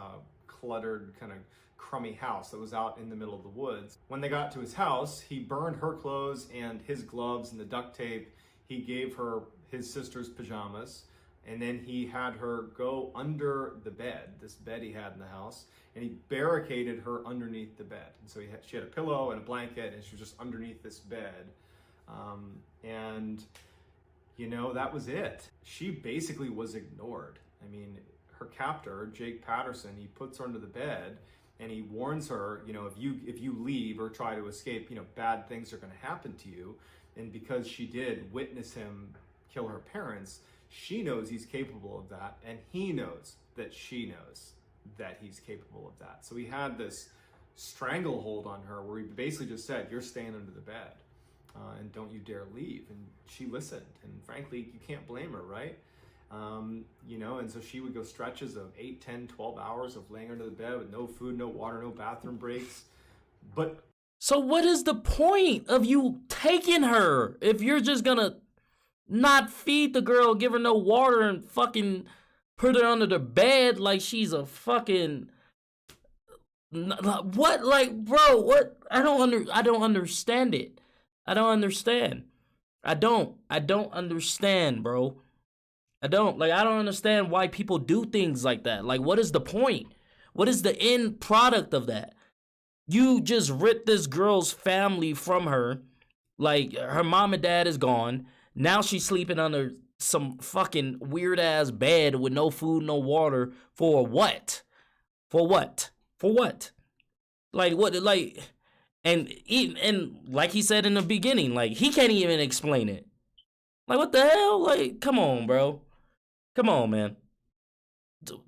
cluttered, kind of crummy house that was out in the middle of the woods. When they got to his house, he burned her clothes and his gloves and the duct tape. He gave her his sister's pajamas, and then he had her go under the bed, this bed he had in the house, and he barricaded her underneath the bed. And so she had a pillow and a blanket, and she was just underneath this bed. That was it. She basically was ignored. Her captor, Jake Patterson, he puts her under the bed, And he warns her, you know, if you leave or try to escape, you know, bad things are going to happen to you. And because she did witness him kill her parents, she knows he's capable of that, and he knows that she knows that he's capable of that. So he had this stranglehold on her where he basically just said, you're staying under the bed, and don't you dare leave. And she listened, and frankly, you can't blame her, right? You know, and so she would go stretches of 8, 10, 12 hours of laying under the bed with no food, no water, no bathroom breaks. But so what is the point of you taking her if you're just gonna not feed the girl, give her no water, and fucking put her under the bed like she's a fucking what? Like, bro, what? I don't understand it. I don't understand. I don't understand, bro. I don't understand why people do things like that. Like, what is the point? What is the end product of that? You just ripped this girl's family from her. Like, her mom and dad is gone. Now she's sleeping under some fucking weird ass bed with no food, no water. For what? For what? For what? Like, what? Like, and like he said in the beginning, like, he can't even explain it. Like, what the hell? Like, come on, bro. Come on, man. Dude,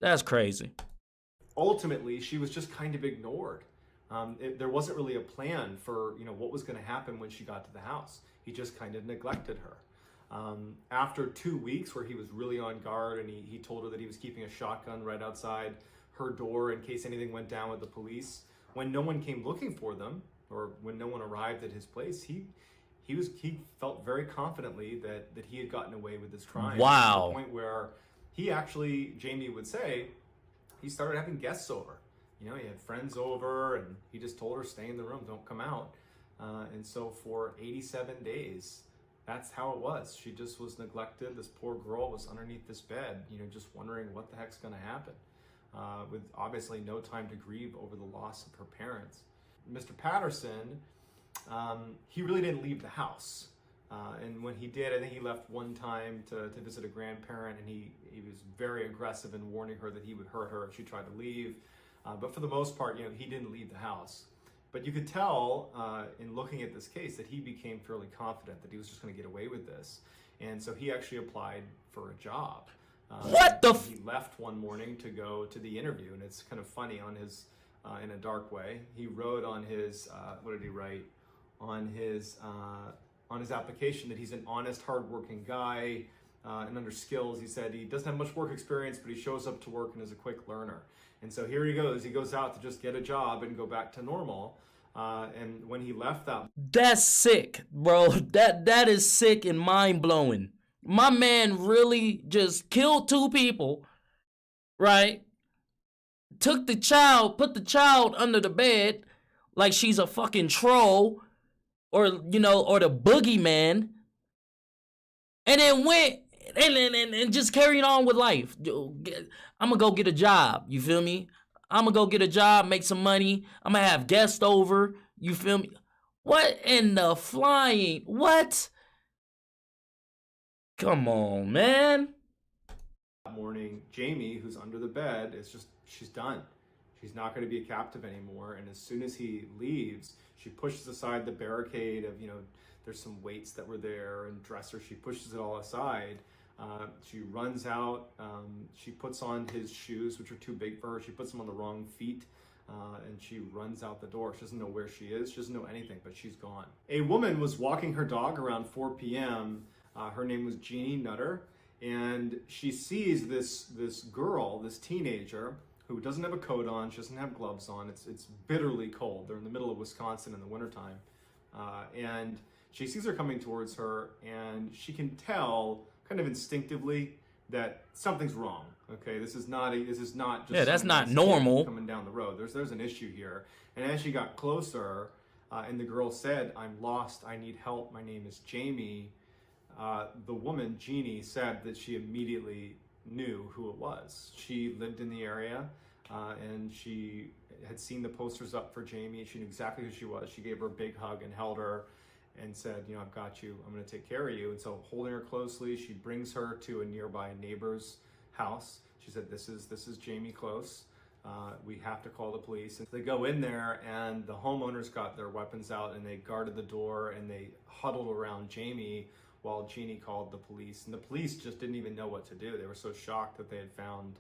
that's crazy. ultimately, she was just kind of ignored. There wasn't really a plan for, you know, what was going to happen when she got to the house. He just kind of neglected her. After 2 weeks where he was really on guard, and he told her that he was keeping a shotgun right outside her door in case anything went down with the police, when no one came looking for them, or when no one arrived at his place, he felt very confidently that he had gotten away with this crime. Wow. To the point where he actually, Jayme would say, he started having guests over. You know, he had friends over, and he just told her, stay in the room, don't come out. And so for 87 days, that's how it was. She just was neglected. This poor girl was underneath this bed, you know, just wondering what the heck's gonna happen, with obviously no time to grieve over the loss of her parents. Mr. Patterson, he really didn't leave the house. And when he did, I think he left one time to visit a grandparent, and he was very aggressive in warning her that he would hurt her if she tried to leave. But for the most part, you know, he didn't leave the house. But you could tell in looking at this case that he became fairly confident that he was just going to get away with this. And so he actually applied for a job. What the He left one morning to go to the interview, and it's kind of funny on his, in a dark way. He wrote on his, what did he write? On his application that he's an honest, hardworking guy, and under skills, he said he doesn't have much work experience, but he shows up to work and is a quick learner. And so here he goes out to just get a job and go back to normal. And when he left that... That's sick, bro. That is sick and mind-blowing. My man really just killed 2 people, right? Took the child, put the child under the bed like she's a fucking troll, or, you know, or the boogeyman, and then went and just carried on with life. I'm gonna go get a job, you feel me? I'm gonna go get a job, make some money. I'm gonna have guests over, you feel me? What in the flying? What? Come on, man. That morning, Jayme, who's under the bed, she's done. She's not going to be a captive anymore. And as soon as he leaves, she pushes aside the barricade of, you know, there's some weights that were there and dressers. She pushes it all aside. She runs out. She puts on his shoes, which are too big for her. She puts them on the wrong feet. And she runs out the door. She doesn't know where she is. She doesn't know anything, but she's gone. A woman was walking her dog around 4 p.m. Her name was Jeannie Nutter. And she sees this girl, this teenager, who doesn't have a coat on, she doesn't have gloves on. It's bitterly cold. They're in the middle of Wisconsin in the wintertime. And she sees her coming towards her, and she can tell kind of instinctively that something's wrong. Okay, this is not just, yeah, that's not normal coming down the road. There's an issue here. And as she got closer, and the girl said, "I'm lost, I need help, my name is Jayme," the woman, Jeannie, said that she immediately knew who it was. She lived in the area, and she had seen the posters up for Jayme. She knew exactly who she was. She gave her a big hug and held her and said, you know, I've got you, I'm gonna take care of you. And so holding her closely, she brings her to a nearby neighbor's house. She said, this is Jayme Closs. we have to call the police. And they go in there, and the homeowners got their weapons out, and they guarded the door, and they huddled around Jayme while Jeannie called the police. And the police just didn't even know what to do. They were so shocked that they had found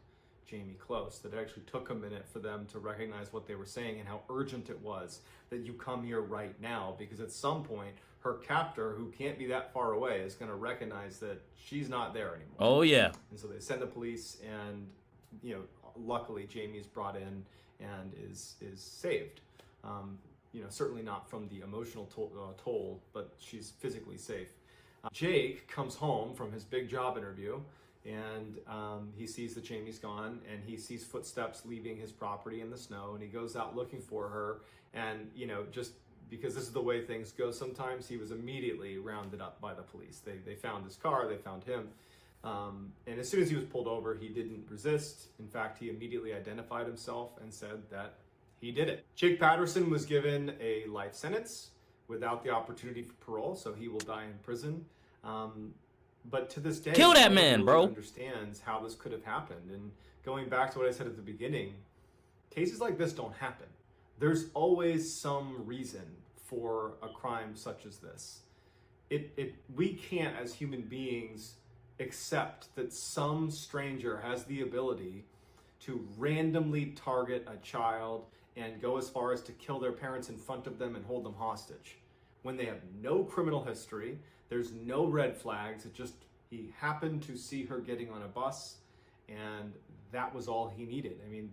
Jayme Closs that it actually took a minute for them to recognize what they were saying and how urgent it was that you come here right now, because at some point her captor, who can't be that far away, is going to recognize that she's not there anymore. Oh yeah. And so they send the police, and luckily Jayme's brought in and is saved. Certainly not from the emotional toll, but she's physically safe. Jake comes home from his big job interview, and he sees that Jayme's gone, and he sees footsteps leaving his property in the snow, and he goes out looking for her. And just because this is the way things go sometimes, he was immediately rounded up by the police. They found his car, they found him, and as soon as he was pulled over, he didn't resist. In fact, he immediately identified himself and said that he did it. Jake Patterson was given a life sentence without the opportunity for parole, so he will die in prison. But to this day, kill that man, really bro. Understands how this could have happened. And going back to what I said at the beginning, cases like this don't happen. There's always some reason for a crime such as this. We can't, as human beings, accept that some stranger has the ability to randomly target a child and go as far as to kill their parents in front of them and hold them hostage when they have no criminal history. There's no red flags. He happened to see her getting on a bus, and that was all he needed. I mean,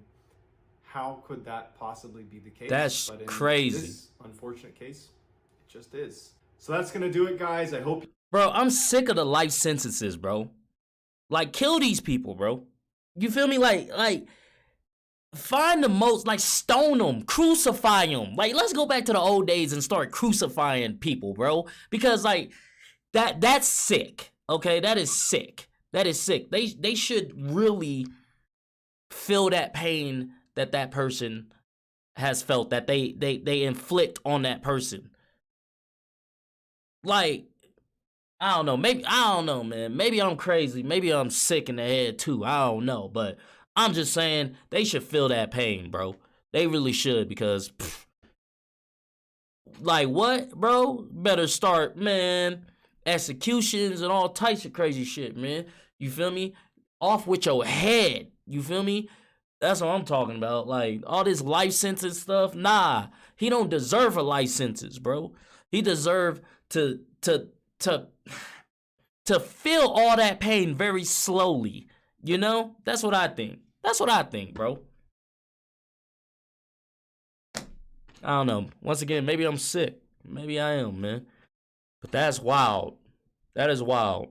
how could that possibly be the case? That's crazy. This unfortunate case, it just is. So that's gonna do it, guys. I hope. Bro, I'm sick of the life sentences, bro. Like, kill these people, bro. You feel me? Like, find the most, like, stone them, crucify them. Like, let's go back to the old days and start crucifying people, bro. Because, like, that's sick. Okay, that is sick. That is sick. They should really feel that pain that person has felt, that they inflict on that person. Like, I don't know, man. Maybe I'm crazy. Maybe I'm sick in the head too. I don't know, but I'm just saying they should feel that pain, bro. They really should, because like, what, bro? Better start, man, executions and all types of crazy shit, man. You feel me? Off with your head. You feel me? That's what I'm talking about. Like, all this life sentence stuff, nah. He don't deserve a life sentence, bro. He deserve to feel all that pain very slowly. You know? That's what I think. That's what I think, bro. I don't know. Once again, maybe I'm sick. Maybe I am, man. But that's wild. That is wild.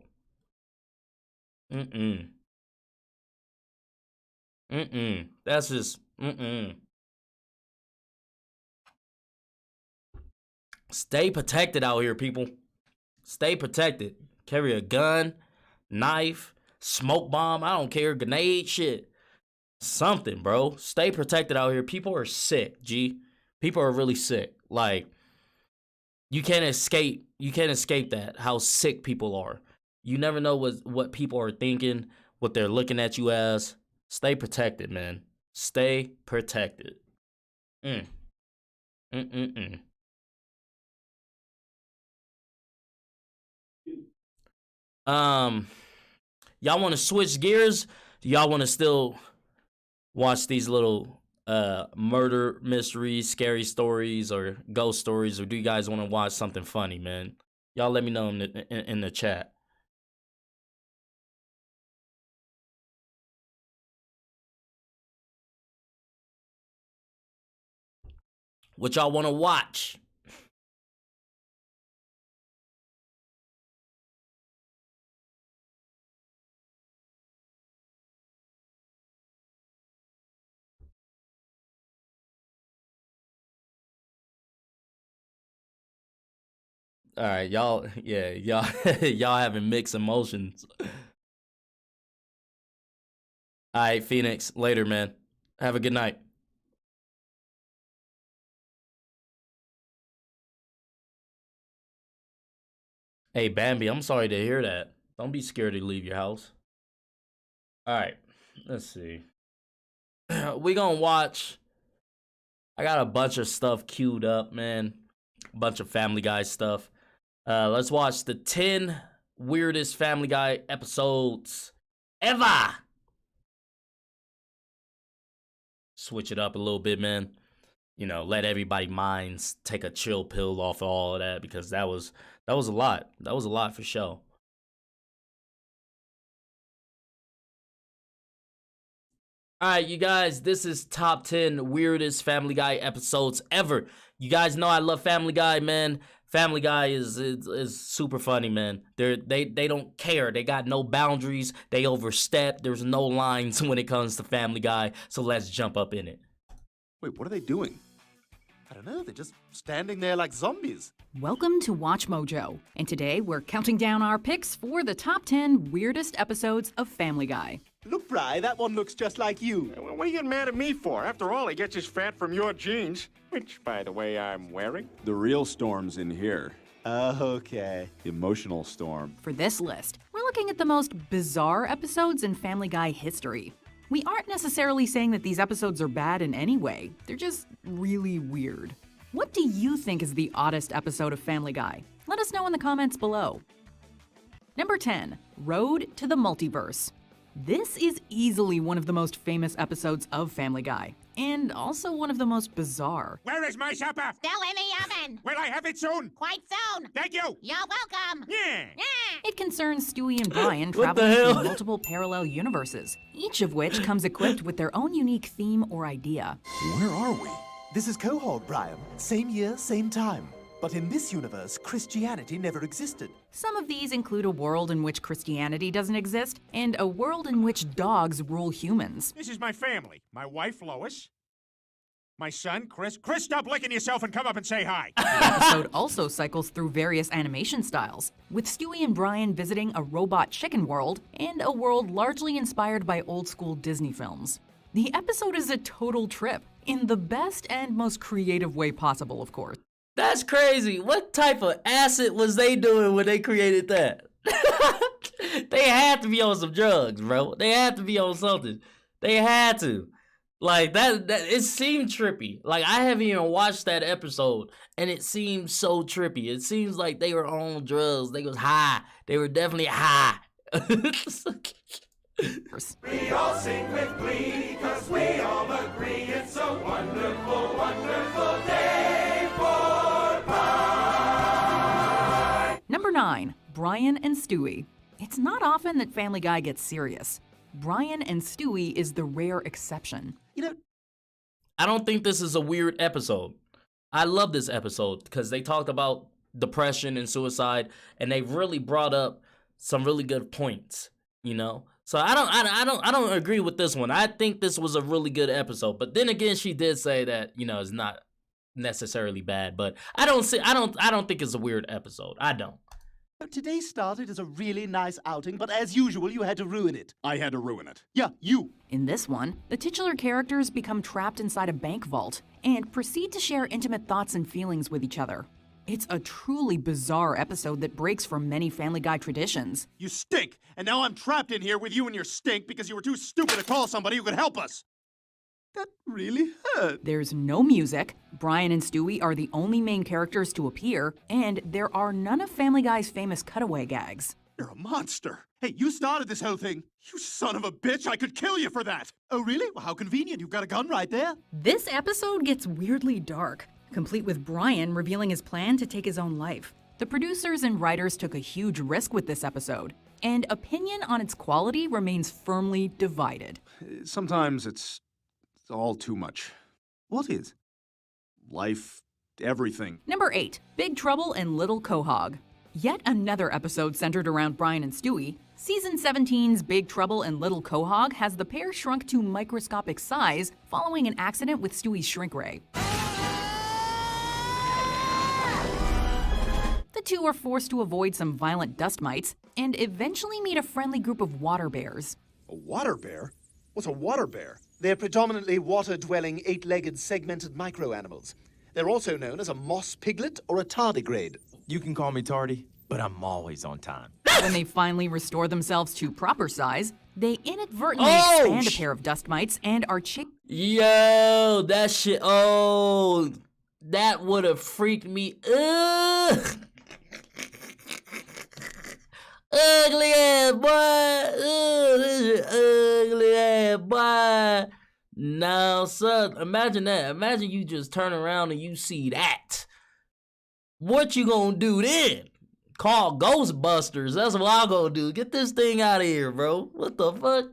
That's just, Stay protected out here, people. Stay protected. Carry a gun, knife, smoke bomb, I don't care, grenade, shit. Something, bro. Stay protected out here. People are sick, G. People are really sick. Like, you can't escape that, how sick people are. You never know what people are thinking, what they're looking at you as. Stay protected, man. Stay protected. Y'all want to switch gears? Do y'all want to still watch these little murder mysteries, scary stories, or ghost stories, or do you guys want to watch something funny, man? Y'all let me know in the chat. What y'all want to watch? All right, y'all, yeah, y'all, y'all having mixed emotions. All right, Phoenix, later, man. Have a good night. Hey, Bambi, I'm sorry to hear that. Don't be scared to leave your house. All right, let's see. gonna watch. I got a bunch of stuff queued up, man. A bunch of Family Guy stuff. Let's watch the 10 weirdest Family Guy episodes ever. Switch it up a little bit, man. You know, let everybody's minds take a chill pill off of all of that, because that was a lot. That was a lot for sure. All right, you guys, this is top 10 weirdest Family Guy episodes ever. You guys know I love Family Guy, man. Family Guy is super funny, man. They don't care. They got no boundaries. They overstep. There's no lines when it comes to Family Guy. So let's jump up in it. Wait, what are they doing? I don't know, they're just standing there like zombies. Welcome to Watch Mojo, and today we're counting down our picks for the top 10 weirdest episodes of Family Guy. Look, Bri, that one looks just like you. Well, what are you getting mad at me for? After all, he gets his fat from your jeans, which, by the way, I'm wearing. The real storm's in here. Okay. Emotional storm. For this list, we're looking at the most bizarre episodes in Family Guy history. We aren't necessarily saying that these episodes are bad in any way, they're just really weird. What do you think is the oddest episode of Family Guy? Let us know in the comments below. Number 10, Road to the Multiverse. This is easily one of the most famous episodes of Family Guy, and also one of the most bizarre. Where is my supper? Still in the oven. Will I have it soon? Quite soon. Thank you. You're welcome. Yeah. It concerns Stewie and Brian What the traveling hell? through multiple parallel universes, each of which comes equipped with their own unique theme or idea. Where are we? This is Cohort, Brian. Same year, same time. But in this universe, Christianity never existed. Some of these include a world in which Christianity doesn't exist, and a world in which dogs rule humans. This is my family. My wife, Lois. My son, Chris. Chris, stop licking yourself and come up and say hi. The episode also cycles through various animation styles, with Stewie and Brian visiting a robot chicken world and a world largely inspired by old-school Disney films. The episode is a total trip, in the best and most creative way possible, of course. That's crazy. What type of acid was they doing when they created that? They had to be on some drugs, bro. They had to be on something. They had to. Like, that it seemed trippy. Like, I haven't even watched that episode, and it seemed so trippy. It seems like they were on drugs. They was high. They were definitely high. We all sing with glee, 'cause we all agree it's a wonderful, wonderful day for pie. Number 9, Brian and Stewie. It's not often that Family Guy gets serious. Brian and Stewie is the rare exception. You know, I don't think this is a weird episode. I love this episode because they talked about depression and suicide, and they really brought up some really good points, you know? So I don't agree with this one. I think this was a really good episode. But then again, she did say that, you know, it's not necessarily bad, but I don't think it's a weird episode. I don't. today started as a really nice outing, but as usual, you had to ruin it. I had to ruin it. Yeah, you. In this one, the titular characters become trapped inside a bank vault and proceed to share intimate thoughts and feelings with each other. It's a truly bizarre episode that breaks from many Family Guy traditions. You stink, and now I'm trapped in here with you and your stink because you were too stupid to call somebody who could help us. That really hurt. There's no music, Brian and Stewie are the only main characters to appear, and there are none of Family Guy's famous cutaway gags. You're a monster. Hey, you started this whole thing. You son of a bitch, I could kill you for that. Oh, really? Well, how convenient. You've got a gun right there. This episode gets weirdly dark, complete with Brian revealing his plan to take his own life. The producers and writers took a huge risk with this episode, and opinion on its quality remains firmly divided. Sometimes it's all too much. What is? Life, everything. Number 8, Big Trouble in Little Quahog. Yet another episode centered around Brian and Stewie. Season 17's Big Trouble in Little Quahog has the pair shrunk to microscopic size following an accident with Stewie's shrink ray. The two are forced to avoid some violent dust mites and eventually meet a friendly group of water bears. A water bear? What's a water bear? They're predominantly water-dwelling, eight-legged, segmented microanimals. They're also known as a moss piglet or a tardigrade. You can call me tardy, but I'm always on time. When they finally restore themselves to proper size, They inadvertently expand a pair of dust mites and are Yo, that shit. Oh, that would have freaked me. Ugh. Ugly ass boy. Ugh, this is ugly ass boy. Now, son, imagine that. Imagine you just turn around and you see that. What you gonna do then? Call Ghostbusters. That's what I'm gonna do. Get this thing out of here, bro. What the fuck?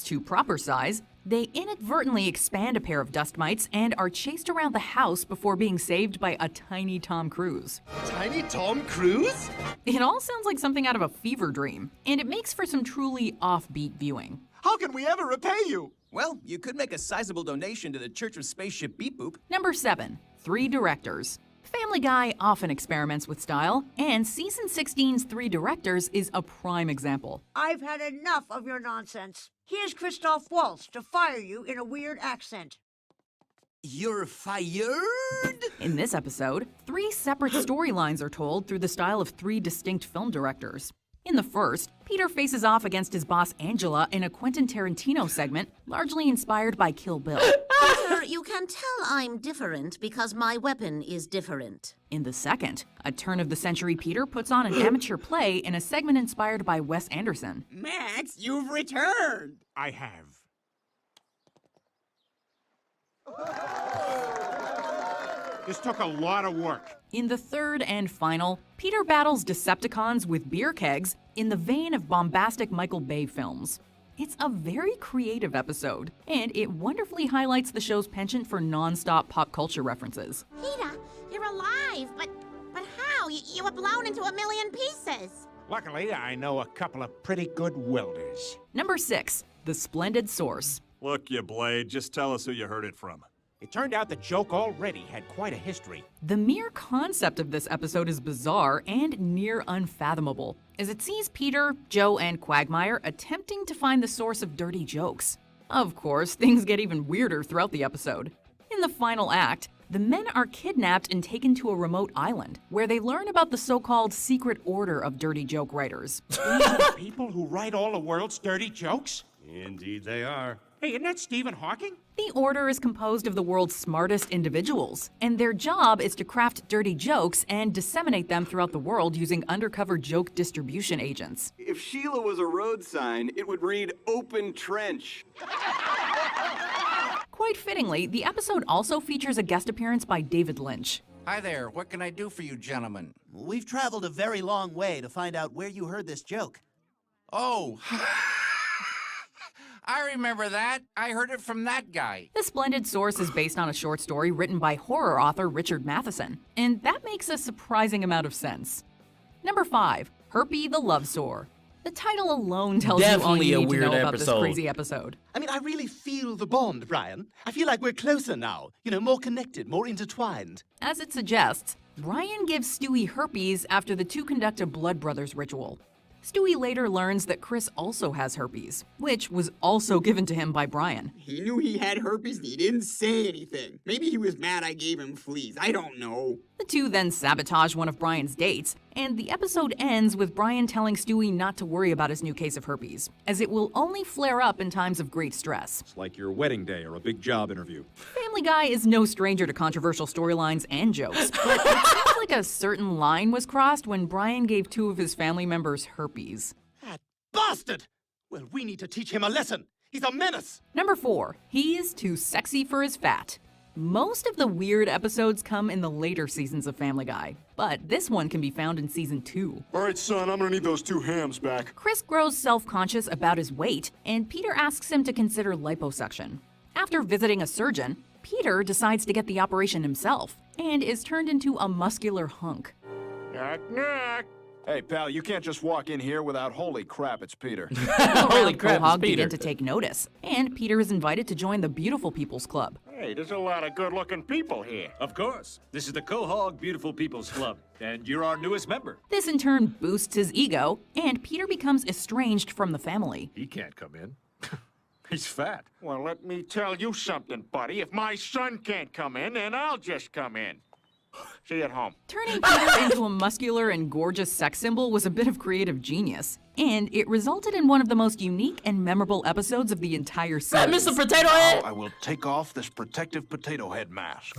to proper size. They inadvertently expand a pair of dust mites and are chased around the house before being saved by a tiny Tom Cruise. Tiny Tom Cruise? It all sounds like something out of a fever dream, and it makes for some truly offbeat viewing. How can we ever repay you? Well, you could make a sizable donation to the Church of Spaceship Beep Boop. Number 7. 3 directors. Family Guy often experiments with style, and Season 16's 3 directors is a prime example. I've had enough of your nonsense. Here's Christoph Waltz to fire you in a weird accent. You're fired? In this episode, 3 separate storylines are told through the style of 3 distinct film directors. In the first, Peter faces off against his boss Angela in a Quentin Tarantino segment, largely inspired by Kill Bill. Peter, you can tell I'm different because my weapon is different. In the second, a turn-of-the-century Peter puts on an amateur play in a segment inspired by Wes Anderson. Max, you've returned! I have. This took a lot of work. In the third and final, Peter battles Decepticons with beer kegs in the vein of bombastic Michael Bay films. It's a very creative episode, and it wonderfully highlights the show's penchant for non-stop pop culture references. Peter, you're alive, but how? You were blown into a million pieces. Luckily, I know a couple of pretty good welders. Number 6, The Splendid Source. Look, you Blade, just tell us who you heard it from. It turned out the joke already had quite a history. The mere concept of this episode is bizarre and near unfathomable, as it sees Peter, Joe, and Quagmire attempting to find the source of dirty jokes. Of course, things get even weirder throughout the episode. In the final act, the men are kidnapped and taken to a remote island, where they learn about the so-called secret order of dirty joke writers. These are the people who write all the world's dirty jokes? Indeed they are. Hey, isn't that Stephen Hawking? The order is composed of the world's smartest individuals, and their job is to craft dirty jokes and disseminate them throughout the world using undercover joke distribution agents. If Sheila was a road sign, it would read Open Trench. Quite fittingly, the episode also features a guest appearance by David Lynch. Hi there, what can I do for you gentlemen? We've traveled a very long way to find out where you heard this joke. Oh, I remember that. I heard it from that guy. The Splendid Source is based on a short story written by horror author Richard Matheson, and that makes a surprising amount of sense. Number 5, Herpy the Love Sore. The title alone tells you all you need to know about this crazy episode. I mean, I really feel the bond, Brian. I feel like we're closer now. You know, more connected, more intertwined. As it suggests, Brian gives Stewie herpes after the two conduct a Blood Brothers ritual. Stewie later learns that Chris also has herpes, which was also given to him by Brian. He knew he had herpes and he didn't say anything. Maybe he was mad I gave him fleas. I don't know. The two then sabotage one of Brian's dates, and the episode ends with Brian telling Stewie not to worry about his new case of herpes, as it will only flare up in times of great stress. It's like your wedding day or a big job interview. Family Guy is no stranger to controversial storylines and jokes, but it seems like a certain line was crossed when Brian gave 2 of his family members herpes. That bastard! Well, we need to teach him a lesson. He's a menace! Number 4, he's too sexy for his fat. Most of the weird episodes come in the later seasons of Family Guy, but this one can be found in Season 2. All right, son, I'm gonna need those 2 hams back. Chris grows self-conscious about his weight, and Peter asks him to consider liposuction. After visiting a surgeon, Peter decides to get the operation himself, and is turned into a muscular hunk. Knock, knock. Hey, pal, you can't just walk in here without holy crap, it's Peter. Holy crap, Quahog it's Peter. begin to take notice, and Peter is invited to join the Beautiful People's Club. Hey, there's a lot of good-looking people here. Of course. This is the Quahog Beautiful People's Club, and you're our newest member. This in turn boosts his ego, and Peter becomes estranged from the family. He can't come in. He's fat. Well, let me tell you something, buddy. If my son can't come in, then I'll just come in. See you at home. Turning Peter into a muscular and gorgeous sex symbol was a bit of creative genius, and it resulted in one of the most unique and memorable episodes of the entire series. Mr. Potato Head! Now I will take off this protective potato head mask.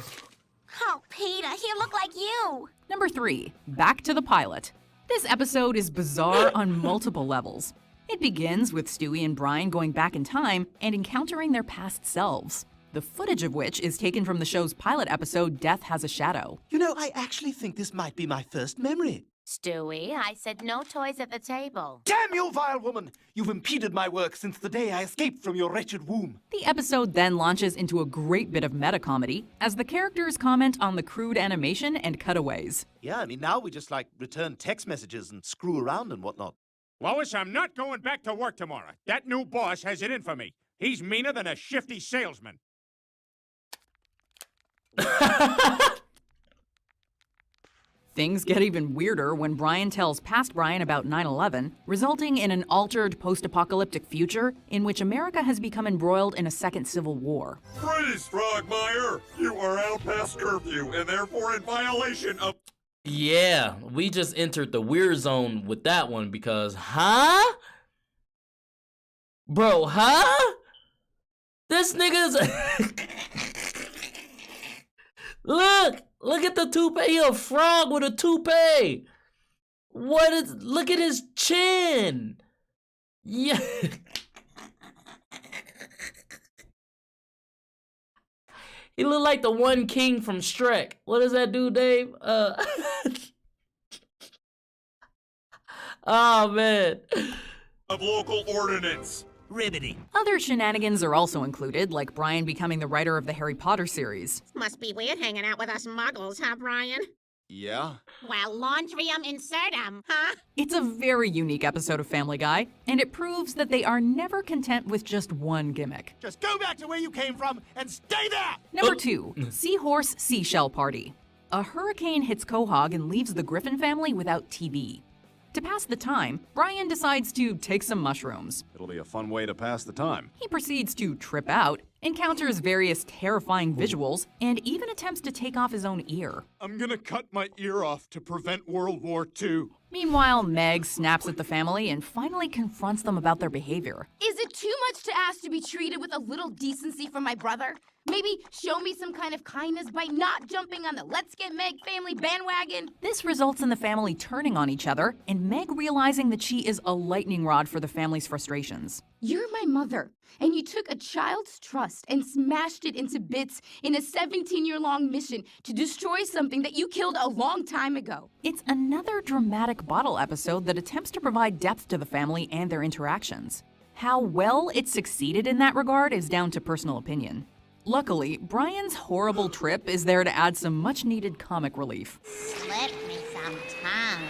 Oh, Peter, he looked like you. Number 3, back to the pilot. This episode is bizarre on multiple levels. It begins with Stewie and Brian going back in time and encountering their past selves, the footage of which is taken from the show's pilot episode, Death Has a Shadow. You know, I actually think this might be my first memory. Stewie, I said no toys at the table. Damn you, vile woman! You've impeded my work since the day I escaped from your wretched womb. The episode then launches into a great bit of meta-comedy as the characters comment on the crude animation and cutaways. Yeah, I mean, now we just, return text messages and screw around and whatnot. Lois, I'm not going back to work tomorrow. That new boss has it in for me. He's meaner than a shifty salesman. Things get even weirder when Brian tells past Brian about 9/11, resulting in an altered post-apocalyptic future in which America has become embroiled in a second civil war. Freeze, Frogmire! You are out past curfew and therefore in violation of... Yeah, we just entered the weird zone with that one because, huh? Bro, huh? This nigga's... Look at the toupee. He a frog with a toupee. Look at his chin. Yeah. He look like the one king from Shrek. What does that do, Dave? Oh, man. Of local ordinance. Ribbity. Other shenanigans are also included, like Brian becoming the writer of the Harry Potter series. Must be weird hanging out with us muggles, huh, Brian? Yeah? Well, laundry-um, insert-um, huh? It's a very unique episode of Family Guy, and it proves that they are never content with just one gimmick. Just go back to where you came from and stay there! Number 2, Seahorse Seashell Party. A hurricane hits Quahog and leaves the Griffin family without TV. To pass the time, Brian decides to take some mushrooms. It'll be a fun way to pass the time. He proceeds to trip out, encounters various terrifying visuals, and even attempts to take off his own ear. I'm gonna cut my ear off to prevent World War II. Meanwhile, Meg snaps at the family and finally confronts them about their behavior. Is it too much to ask to be treated with a little decency from my brother? Maybe show me some kind of kindness by not jumping on the Let's Get Meg family bandwagon? This results in the family turning on each other and Meg realizing that she is a lightning rod for the family's frustrations. You're my mother, and you took a child's trust and smashed it into bits in a 17-year-long mission to destroy something that you killed a long time ago. It's another dramatic bottle episode that attempts to provide depth to the family and their interactions. How well it succeeded in that regard is down to personal opinion. Luckily, Brian's horrible trip is there to add some much-needed comic relief. Slip me some tongue.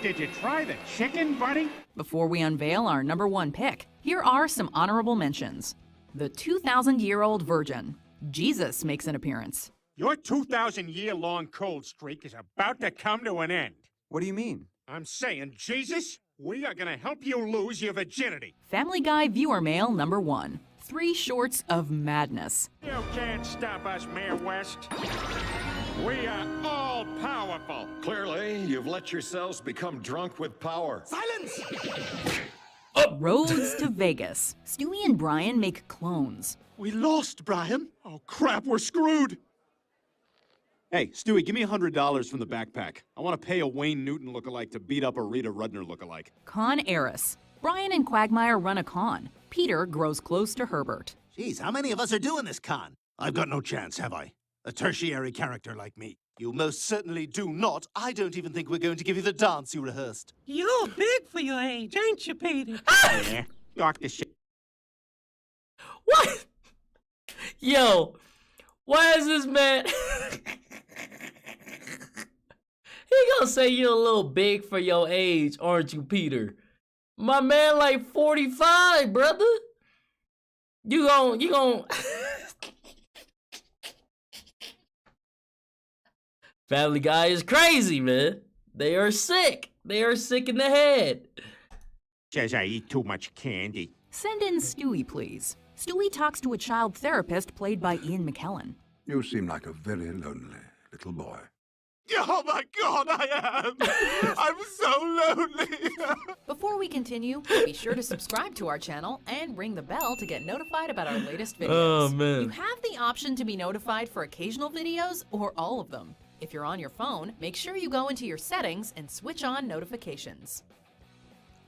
Did you try the chicken, buddy? Before we unveil our number 1 pick, here are some honorable mentions. The 2,000-year-old virgin. Jesus makes an appearance. Your 2,000-year-long cold streak is about to come to an end. What do you mean? I'm saying, Jesus, we are gonna help you lose your virginity. Family Guy viewer mail number 1. 3 shorts of madness. You can't stop us, Mayor West. We are all powerful. Clearly, you've let yourselves become drunk with power. Silence! Roads to Vegas. Stewie and Brian make clones. We lost, Brian. Oh, crap, we're screwed. Hey, Stewie, give me $100 from the backpack. I want to pay a Wayne Newton lookalike to beat up a Rita Rudner lookalike. Con Heiress. Brian and Quagmire run a con. Peter grows close to Herbert. Geez, how many of us are doing this con? I've got no chance, have I? A tertiary character like me. You most certainly do not. I don't even think we're going to give you the dance you rehearsed. You're big for your age, ain't you, Peter? Yeah, talk the shit. What? Yo, why is this man... He gonna say you're a little big for your age, aren't you, Peter? My man like 45, brother. You gon' Family Guy is crazy, man. They are sick. They are sick in the head. Says I eat too much candy. Send in Stewie, please. Stewie talks to a child therapist played by Ian McKellen. You seem like a very lonely little boy. Oh my God, I am! I'm so lonely! Before we continue, be sure to subscribe to our channel and ring the bell to get notified about our latest videos. Oh, man. You have the option to be notified for occasional videos or all of them. If you're on your phone, make sure you go into your settings and switch on notifications.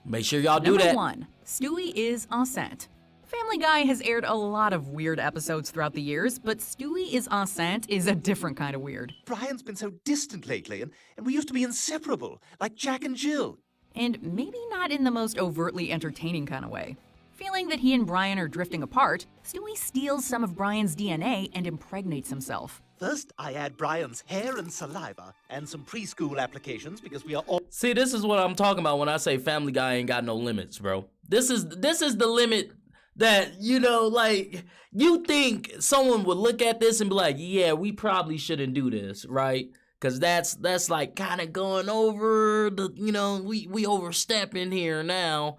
Make sure y'all do that. Number 1. Stewie is enceinte. Family Guy has aired a lot of weird episodes throughout the years, but Stewie is enceinte is a different kind of weird. Brian's been so distant lately, and we used to be inseparable, like Jack and Jill. And maybe not in the most overtly entertaining kind of way. Feeling that he and Brian are drifting apart, Stewie steals some of Brian's DNA and impregnates himself. First, I add Brian's hair and saliva, and some preschool applications because we are all... See, this is what I'm talking about when I say Family Guy ain't got no limits, bro. This is the limit that, you know, like, you think someone would look at this and be like, yeah, we probably shouldn't do this, right? Because that's like kind of going over the, you know, we overstepping here now.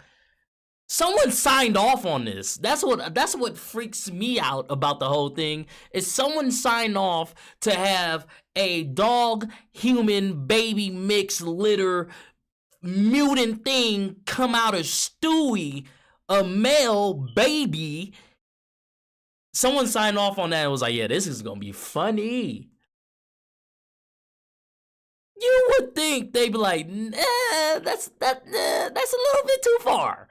Someone signed off on this. That's what freaks me out about the whole thing, is someone signed off to have a dog, human, baby mix litter mutant thing come out of Stewie, a male baby. Someone signed off on that and was like, yeah, this is gonna be funny. You would think they'd be like, that's a little bit too far.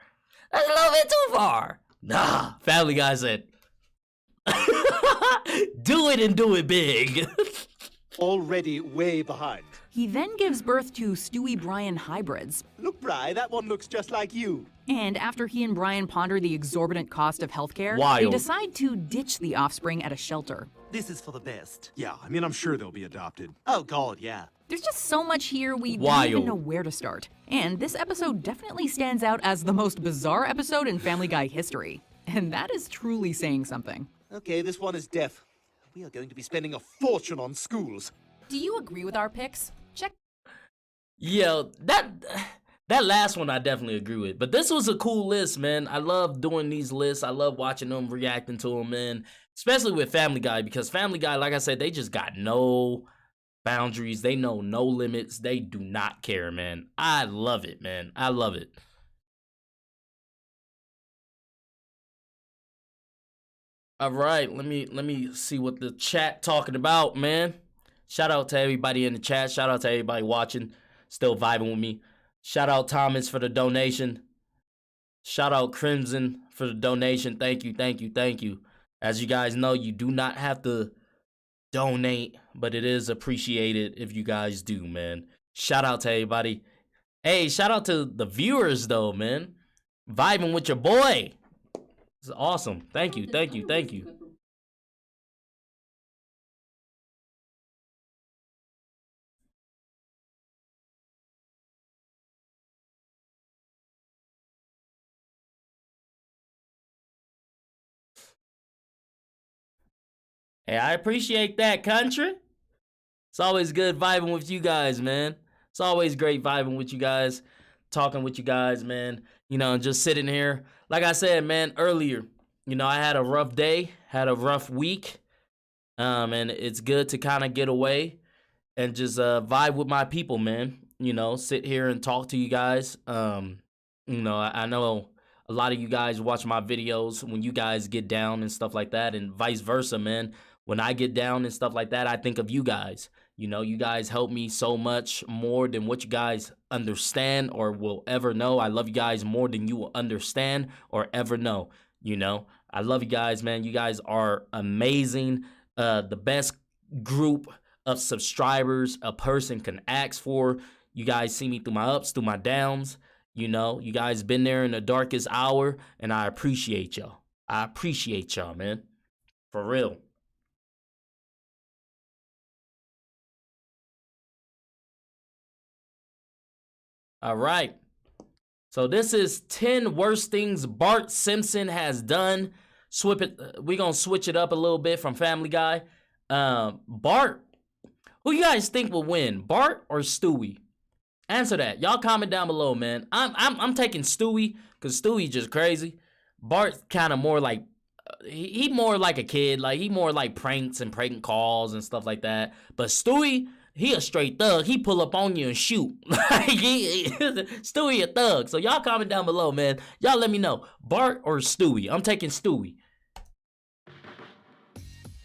That's a little bit too far. Nah, Family Guy said, do it and do it big. Already way behind. He then gives birth to Stewie-Brian hybrids. Look, Bri, that one looks just like you. And after he and Brian ponder the exorbitant cost of healthcare, Wild. they decide to ditch the offspring at a shelter. This is for the best. Yeah, I mean, I'm sure they'll be adopted. Oh, God, yeah. There's just so much here we don't Wild. even know where to start. And this episode definitely stands out as the most bizarre episode in Family Guy history. And that is truly saying something. Okay, this one is deaf. We are going to be spending a fortune on schools. Do you agree with our picks? Check. Yo, that last one I definitely agree with. But this was a cool list, man. I love doing these lists. I love watching them, reacting to them, man. Especially with Family Guy, because Family Guy, like I said, they just got no boundaries. They know no limits. They do not care, man. I love it, man. I love it. All right, let me see what the chat talking about, man. Shout out to everybody in the chat. Shout out to everybody watching, still vibing with me. Shout out Thomas for the donation. Shout out Crimson for the donation. Thank you, thank you, thank you. As you guys know, you do not have to donate, but it is appreciated if you guys do, man. Shout out to everybody. Hey, shout out to the viewers, though, man. Vibing with your boy. This is awesome. Thank you, thank you, thank you. Hey, I appreciate that, country. It's always good vibing with you guys, man. It's always great vibing with you guys, talking with you guys, man. You know, just sitting here. Like I said, man, earlier, you know, I had a rough day, had a rough week. And it's good to kind of get away and just vibe with my people, man. You know, sit here and talk to you guys. You know, I know a lot of you guys watch my videos when you guys get down and stuff like that, and vice versa, man. When I get down and stuff like that, I think of you guys. You know, you guys help me so much more than what you guys understand or will ever know. I love you guys more than you will understand or ever know. You know, I love you guys, man. You guys are amazing. The best group of subscribers a person can ask for. You guys see me through my ups, through my downs. You know, you guys been there in the darkest hour, and I appreciate y'all. I appreciate y'all, man. For real. All right. So this is 10 worst things Bart Simpson has done. We're going to switch it up a little bit from Family Guy. Bart, who you guys think will win, Bart or Stewie? Answer that. Y'all comment down below, man. I'm taking Stewie because Stewie just crazy. Bart's kind of more like, he more like a kid. Like, he more like pranks and prank calls and stuff like that. But Stewie, he a straight thug. He pull up on you and shoot. Stewie a thug. So y'all comment down below, man. Y'all let me know. Bart or Stewie? I'm taking Stewie.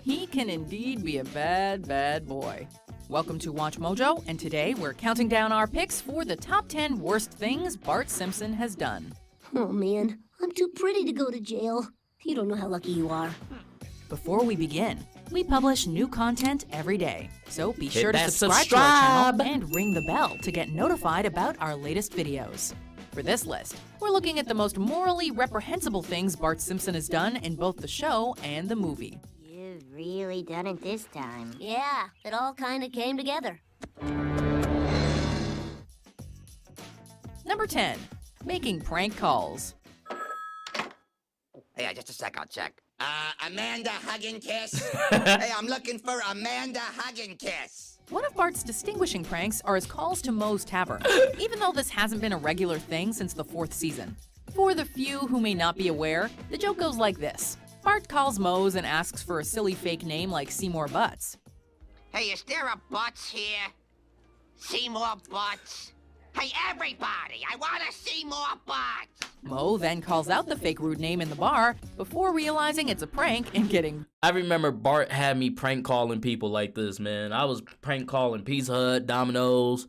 He can indeed be a bad, bad boy. Welcome to Watch Mojo, and today we're counting down our picks for the top 10 worst things Bart Simpson has done. Oh man, I'm too pretty to go to jail. You don't know how lucky you are. Before we begin, we publish new content every day, so be sure to that subscribe to our channel and ring the bell to get notified about our latest videos. For this list, we're looking at the most morally reprehensible things Bart Simpson has done in both the show and the movie. You've really done it this time. Yeah, it all kind of came together. Number 10. Making prank calls. Hey, just a sec, I'll check. Amanda Hug and Kiss? Hey, I'm looking for Amanda Hug and Kiss. One of Bart's distinguishing pranks are his calls to Moe's Tavern, even though this hasn't been a regular thing since the 4th season. For the few who may not be aware, the joke goes like this. Bart calls Moe's and asks for a silly fake name like Seymour Butts. Hey, is there a Butts here? Seymour Butts? Hey, everybody, I want to see more Butts! Moe then calls out the fake rude name in the bar before realizing it's a prank and getting... I remember Bart had me prank calling people like this, man. I was prank calling Pizza Hut, Domino's,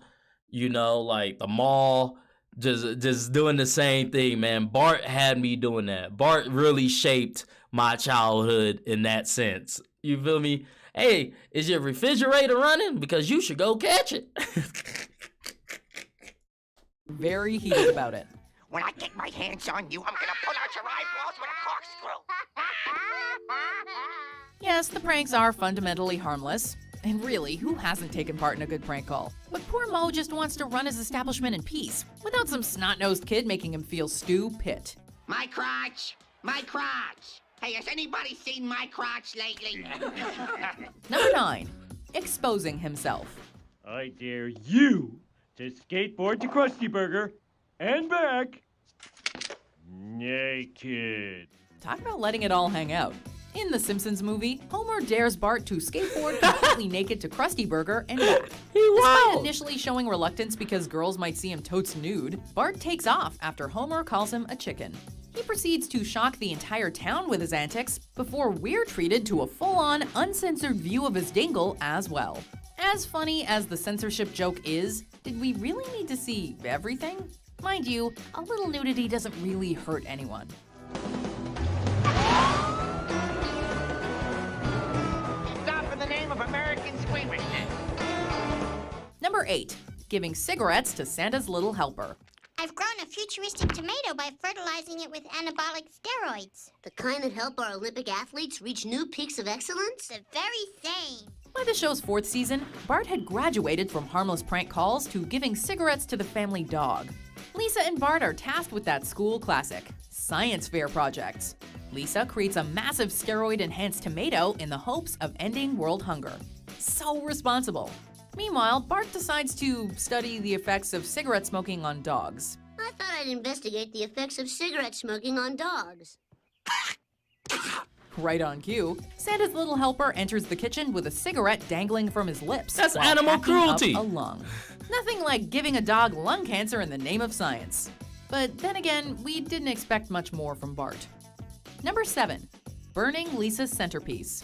you know, like the mall, just doing the same thing, man. Bart had me doing that. Bart really shaped my childhood in that sense. You feel me? Hey, is your refrigerator running? Because you should go catch it. Very heated about it. When I get my hands on you, I'm gonna pull out your eyeballs with a corkscrew. Yes, the pranks are fundamentally harmless. And really, who hasn't taken part in a good prank call? But poor Moe just wants to run his establishment in peace, without some snot-nosed kid making him feel stupid. My crotch! My crotch! Hey, has anybody seen my crotch lately? Number 9. Exposing himself. I dare you to skateboard to Krusty Burger and back naked. Talk about letting it all hang out. In the Simpsons movie, Homer dares Bart to skateboard completely naked to Krusty Burger and back. Despite initially showing reluctance because girls might see him totes nude, Bart takes off after Homer calls him a chicken. He proceeds to shock the entire town with his antics before we're treated to a full-on, uncensored view of his dingle as well. As funny as the censorship joke is, did we really need to see everything? Mind you, a little nudity doesn't really hurt anyone. Stop in the name of American squeamishness. Number 8. Giving cigarettes to Santa's little helper. I've grown a futuristic tomato by fertilizing it with anabolic steroids. The kind that help our Olympic athletes reach new peaks of excellence? The very same. By the show's 4th season, Bart had graduated from harmless prank calls to giving cigarettes to the family dog. Lisa and Bart are tasked with that school classic, science fair projects. Lisa creates a massive steroid-enhanced tomato in the hopes of ending world hunger. So responsible. Meanwhile, Bart decides to study the effects of cigarette smoking on dogs. I thought I'd investigate the effects of cigarette smoking on dogs. Right on cue, Santa's little helper enters the kitchen with a cigarette dangling from his lips. That's while animal hacking cruelty. Up a lung. Nothing like giving a dog lung cancer in the name of science. But then again, we didn't expect much more from Bart. Number 7. Burning Lisa's centerpiece.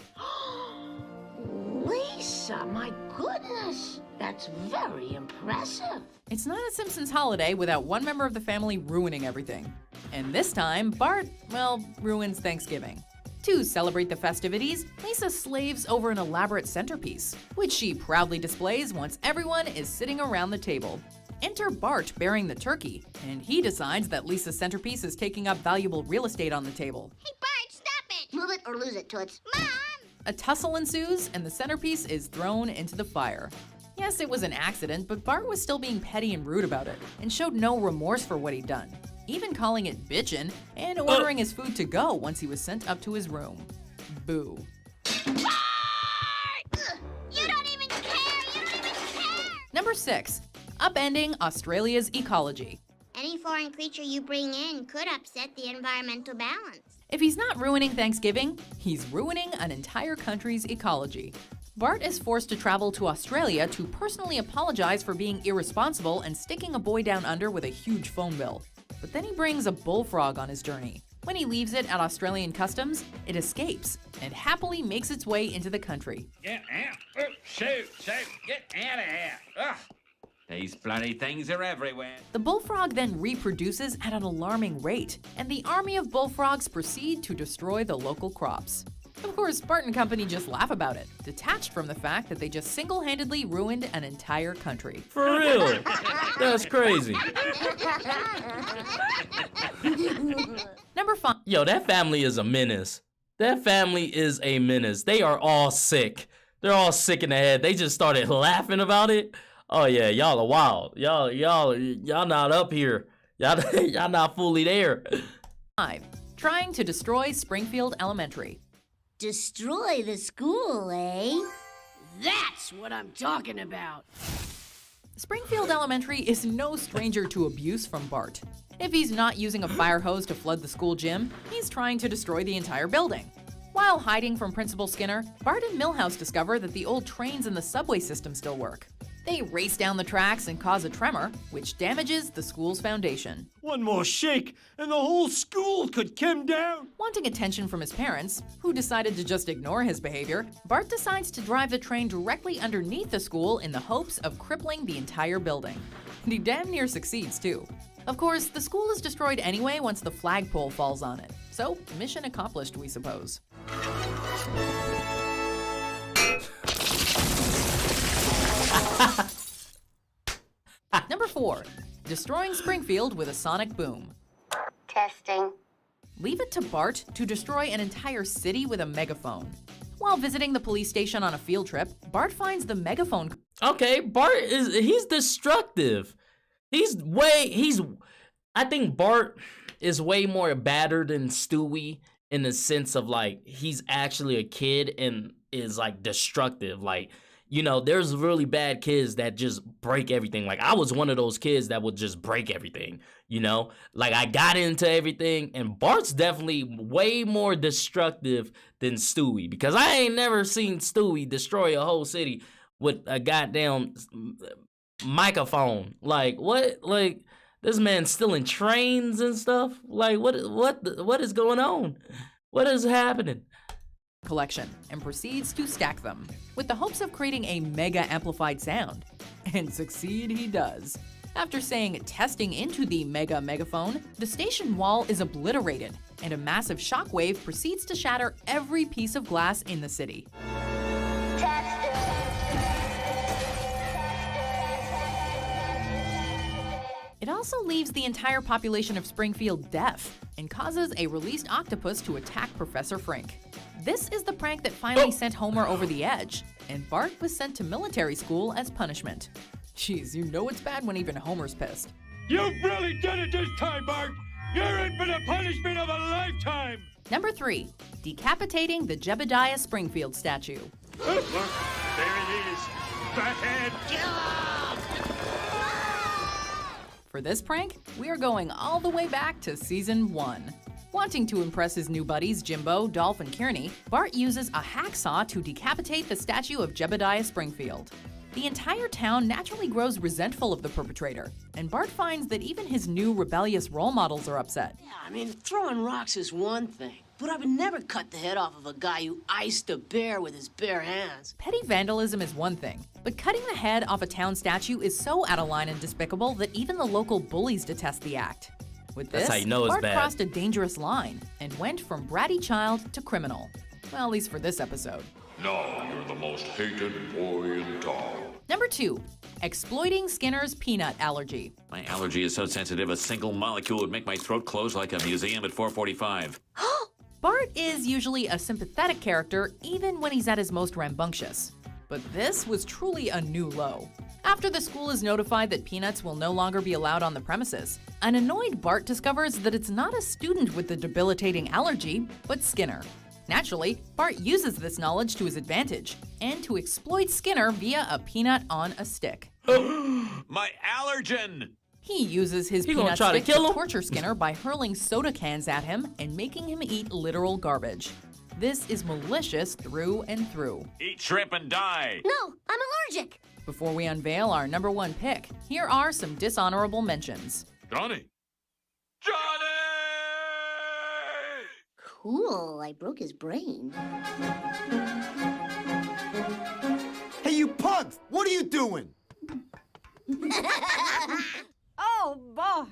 Lisa, my goodness, that's very impressive. It's not a Simpsons holiday without one member of the family ruining everything. And this time, Bart, well, ruins Thanksgiving. To celebrate the festivities, Lisa slaves over an elaborate centerpiece, which she proudly displays once everyone is sitting around the table. Enter Bart bearing the turkey, and he decides that Lisa's centerpiece is taking up valuable real estate on the table. Hey, Bart, stop it! Move it or lose it, Toots. Mom! A tussle ensues, and the centerpiece is thrown into the fire. Yes, it was an accident, but Bart was still being petty and rude about it, and showed no remorse for what he'd done, even calling it bitchin' and ordering his food to go once he was sent up to his room. Boo. You don't even care! You don't even care! Number 6. Upending Australia's ecology. Any foreign creature you bring in could upset the environmental balance. If he's not ruining Thanksgiving, he's ruining an entire country's ecology. Bart is forced to travel to Australia to personally apologize for being irresponsible and sticking a boy down under with a huge phone bill. But then he brings a bullfrog on his journey. When he leaves it at Australian customs, it escapes and happily makes its way into the country. Get out! Shoot! Get out of here! Ugh. These bloody things are everywhere. The bullfrog then reproduces at an alarming rate, and the army of bullfrogs proceed to destroy the local crops. Of course, Bart and company just laugh about it, detached from the fact that they just single-handedly ruined an entire country. For real? That's crazy. Number 5. Yo, that family is a menace. That family is a menace. They are all sick. They're all sick in the head. They just started laughing about it. Oh yeah, y'all are wild. Y'all not up here. Y'all not fully there. 5. Trying to destroy Springfield Elementary. Destroy the school, eh? That's what I'm talking about. Springfield Elementary is no stranger to abuse from Bart. If he's not using a fire hose to flood the school gym, he's trying to destroy the entire building. While hiding from Principal Skinner, Bart and Milhouse discover that the old trains in the subway system still work. They race down the tracks and cause a tremor, which damages the school's foundation. One more shake, and the whole school could come down. Wanting attention from his parents, who decided to just ignore his behavior, Bart decides to drive the train directly underneath the school in the hopes of crippling the entire building. And he damn near succeeds, too. Of course, the school is destroyed anyway once the flagpole falls on it. So, mission accomplished, we suppose. Number 4. Destroying Springfield with a sonic boom. Testing. Leave it to Bart to destroy an entire city with a megaphone. While visiting the police station on a field trip, Bart finds the megaphone. Okay, he's destructive. I think Bart is way more battered than Stewie in the sense of like he's actually a kid and is like destructive. Like, you know, there's really bad kids that just break everything. Like, I was one of those kids that would just break everything, you know? Like, I got into everything, and Bart's definitely way more destructive than Stewie, because I ain't never seen Stewie destroy a whole city with a goddamn microphone. Like, what? Like, this man's stealing trains and stuff? Like, what is going on? What is happening? Collection and proceeds to stack them with the hopes of creating a mega amplified sound. And succeed he does. After saying testing into the megaphone, the station wall is obliterated and a massive shockwave proceeds to shatter every piece of glass in the city. It also leaves the entire population of Springfield deaf and causes a released octopus to attack Professor Frink. This is the prank that finally sent Homer over the edge, and Bart was sent to military school as punishment. Jeez, you know it's bad when even Homer's pissed. You've really done it this time, Bart! You're in for the punishment of a lifetime! Number 3. Decapitating the Jebediah Springfield statue. There it is! Fathead! For this prank, we are going all the way back to Season 1. Wanting to impress his new buddies Jimbo, Dolph, and Kearney, Bart uses a hacksaw to decapitate the statue of Jebediah Springfield. The entire town naturally grows resentful of the perpetrator, and Bart finds that even his new rebellious role models are upset. Yeah, I mean, throwing rocks is one thing, but I would never cut the head off of a guy who iced a bear with his bare hands. Petty vandalism is one thing, but cutting the head off a town statue is so out of line and despicable that even the local bullies detest the act. With this, That's how you know it's Bart bad. crossed a dangerous line and went from bratty child to criminal. Well, at least for this episode. Now you're the most hated boy in town. Number 2. Exploiting Skinner's peanut allergy. My allergy is so sensitive, a single molecule would make my throat close like a museum at 4:45. Bart is usually a sympathetic character even when he's at his most rambunctious. But this was truly a new low. After the school is notified that peanuts will no longer be allowed on the premises, an annoyed Bart discovers that it's not a student with the debilitating allergy, but Skinner. Naturally, Bart uses this knowledge to his advantage, and to exploit Skinner via a peanut on a stick. My allergen! He uses his He gonna peanut try to stick kill to him? torture Skinner by hurling soda cans at him and making him eat literal garbage. This is malicious through and through. Eat shrimp and die. No, I'm allergic. Before we unveil our #1 pick, here are some dishonorable mentions. Johnny! Cool, I broke his brain. Hey, you punks! What are you doing? Oh, Bart,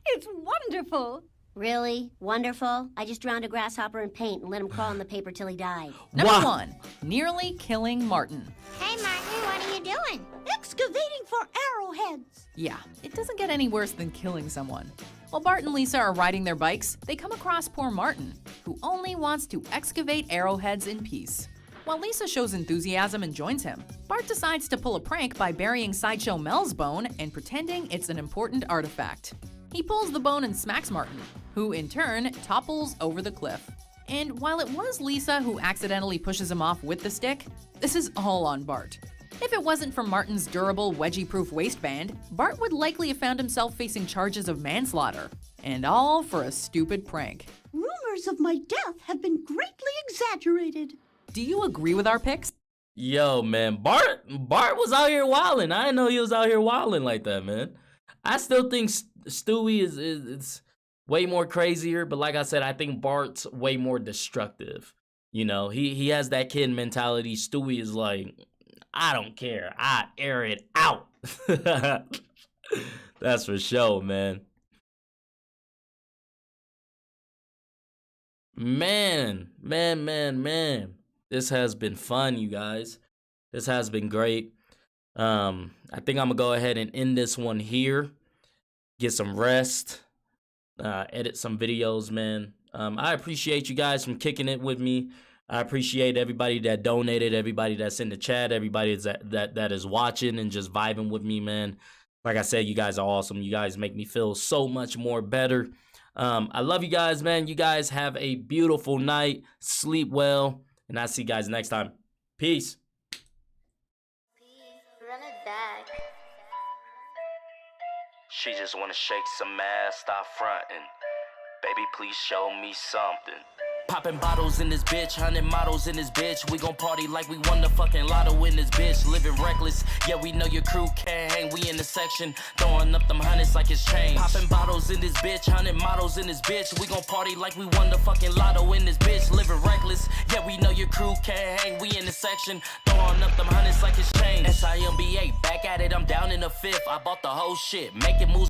it's wonderful. Really? Wonderful? I just drowned a grasshopper in paint and let him crawl in the paper till he died. Number 1, nearly killing Martin. Hey, Martin, what are you doing? Excavating for arrowheads. Yeah, it doesn't get any worse than killing someone. While Bart and Lisa are riding their bikes, they come across poor Martin, who only wants to excavate arrowheads in peace. While Lisa shows enthusiasm and joins him, Bart decides to pull a prank by burying Sideshow Mel's bone and pretending it's an important artifact. He pulls the bone and smacks Martin, who in turn topples over the cliff. And while it was Lisa who accidentally pushes him off with the stick, this is all on Bart. If it wasn't for Martin's durable, wedgie-proof waistband, Bart would likely have found himself facing charges of manslaughter. And all for a stupid prank. Rumors of my death have been greatly exaggerated. Do you agree with our picks? Yo, man, Bart was out here wilding. I didn't know he was out here wilding like that, man. I still think Stewie is way more crazier, but like I said, I think Bart's way more destructive. You know, he has that kid mentality. Stewie is like, I don't care. I air it out. That's for sure, man. Man. This has been fun, you guys. This has been great. I think I'm gonna go ahead and end this one here. Get some rest. Edit some videos, man. I appreciate you guys from kicking it with me. I appreciate everybody that donated, everybody that's in the chat, everybody that is watching and just vibing with me, man. Like I said, you guys are awesome. You guys make me feel so much more better. I love you guys, man. You guys have a beautiful night. Sleep well. And I'll see you guys next time. Peace. Run it back. She just wanna shake some ass, stop frontin'. Baby, please show me something. Popping bottles in this bitch, 100 models in this bitch. We gon' party like we won the fucking lotto in this bitch. Living reckless, yeah, we know your crew can't hang. We in the section, throwing up them hundreds like it's change. Popping bottles in this bitch, 100 models in this bitch. We gon' party like we won the fucking lotto in this bitch. Living reckless, yeah, we know your crew can't hang. We in the section, throwing up them hundreds like it's change. SIMBA, back at it, I'm down in the fifth. I bought the whole shit, making moves.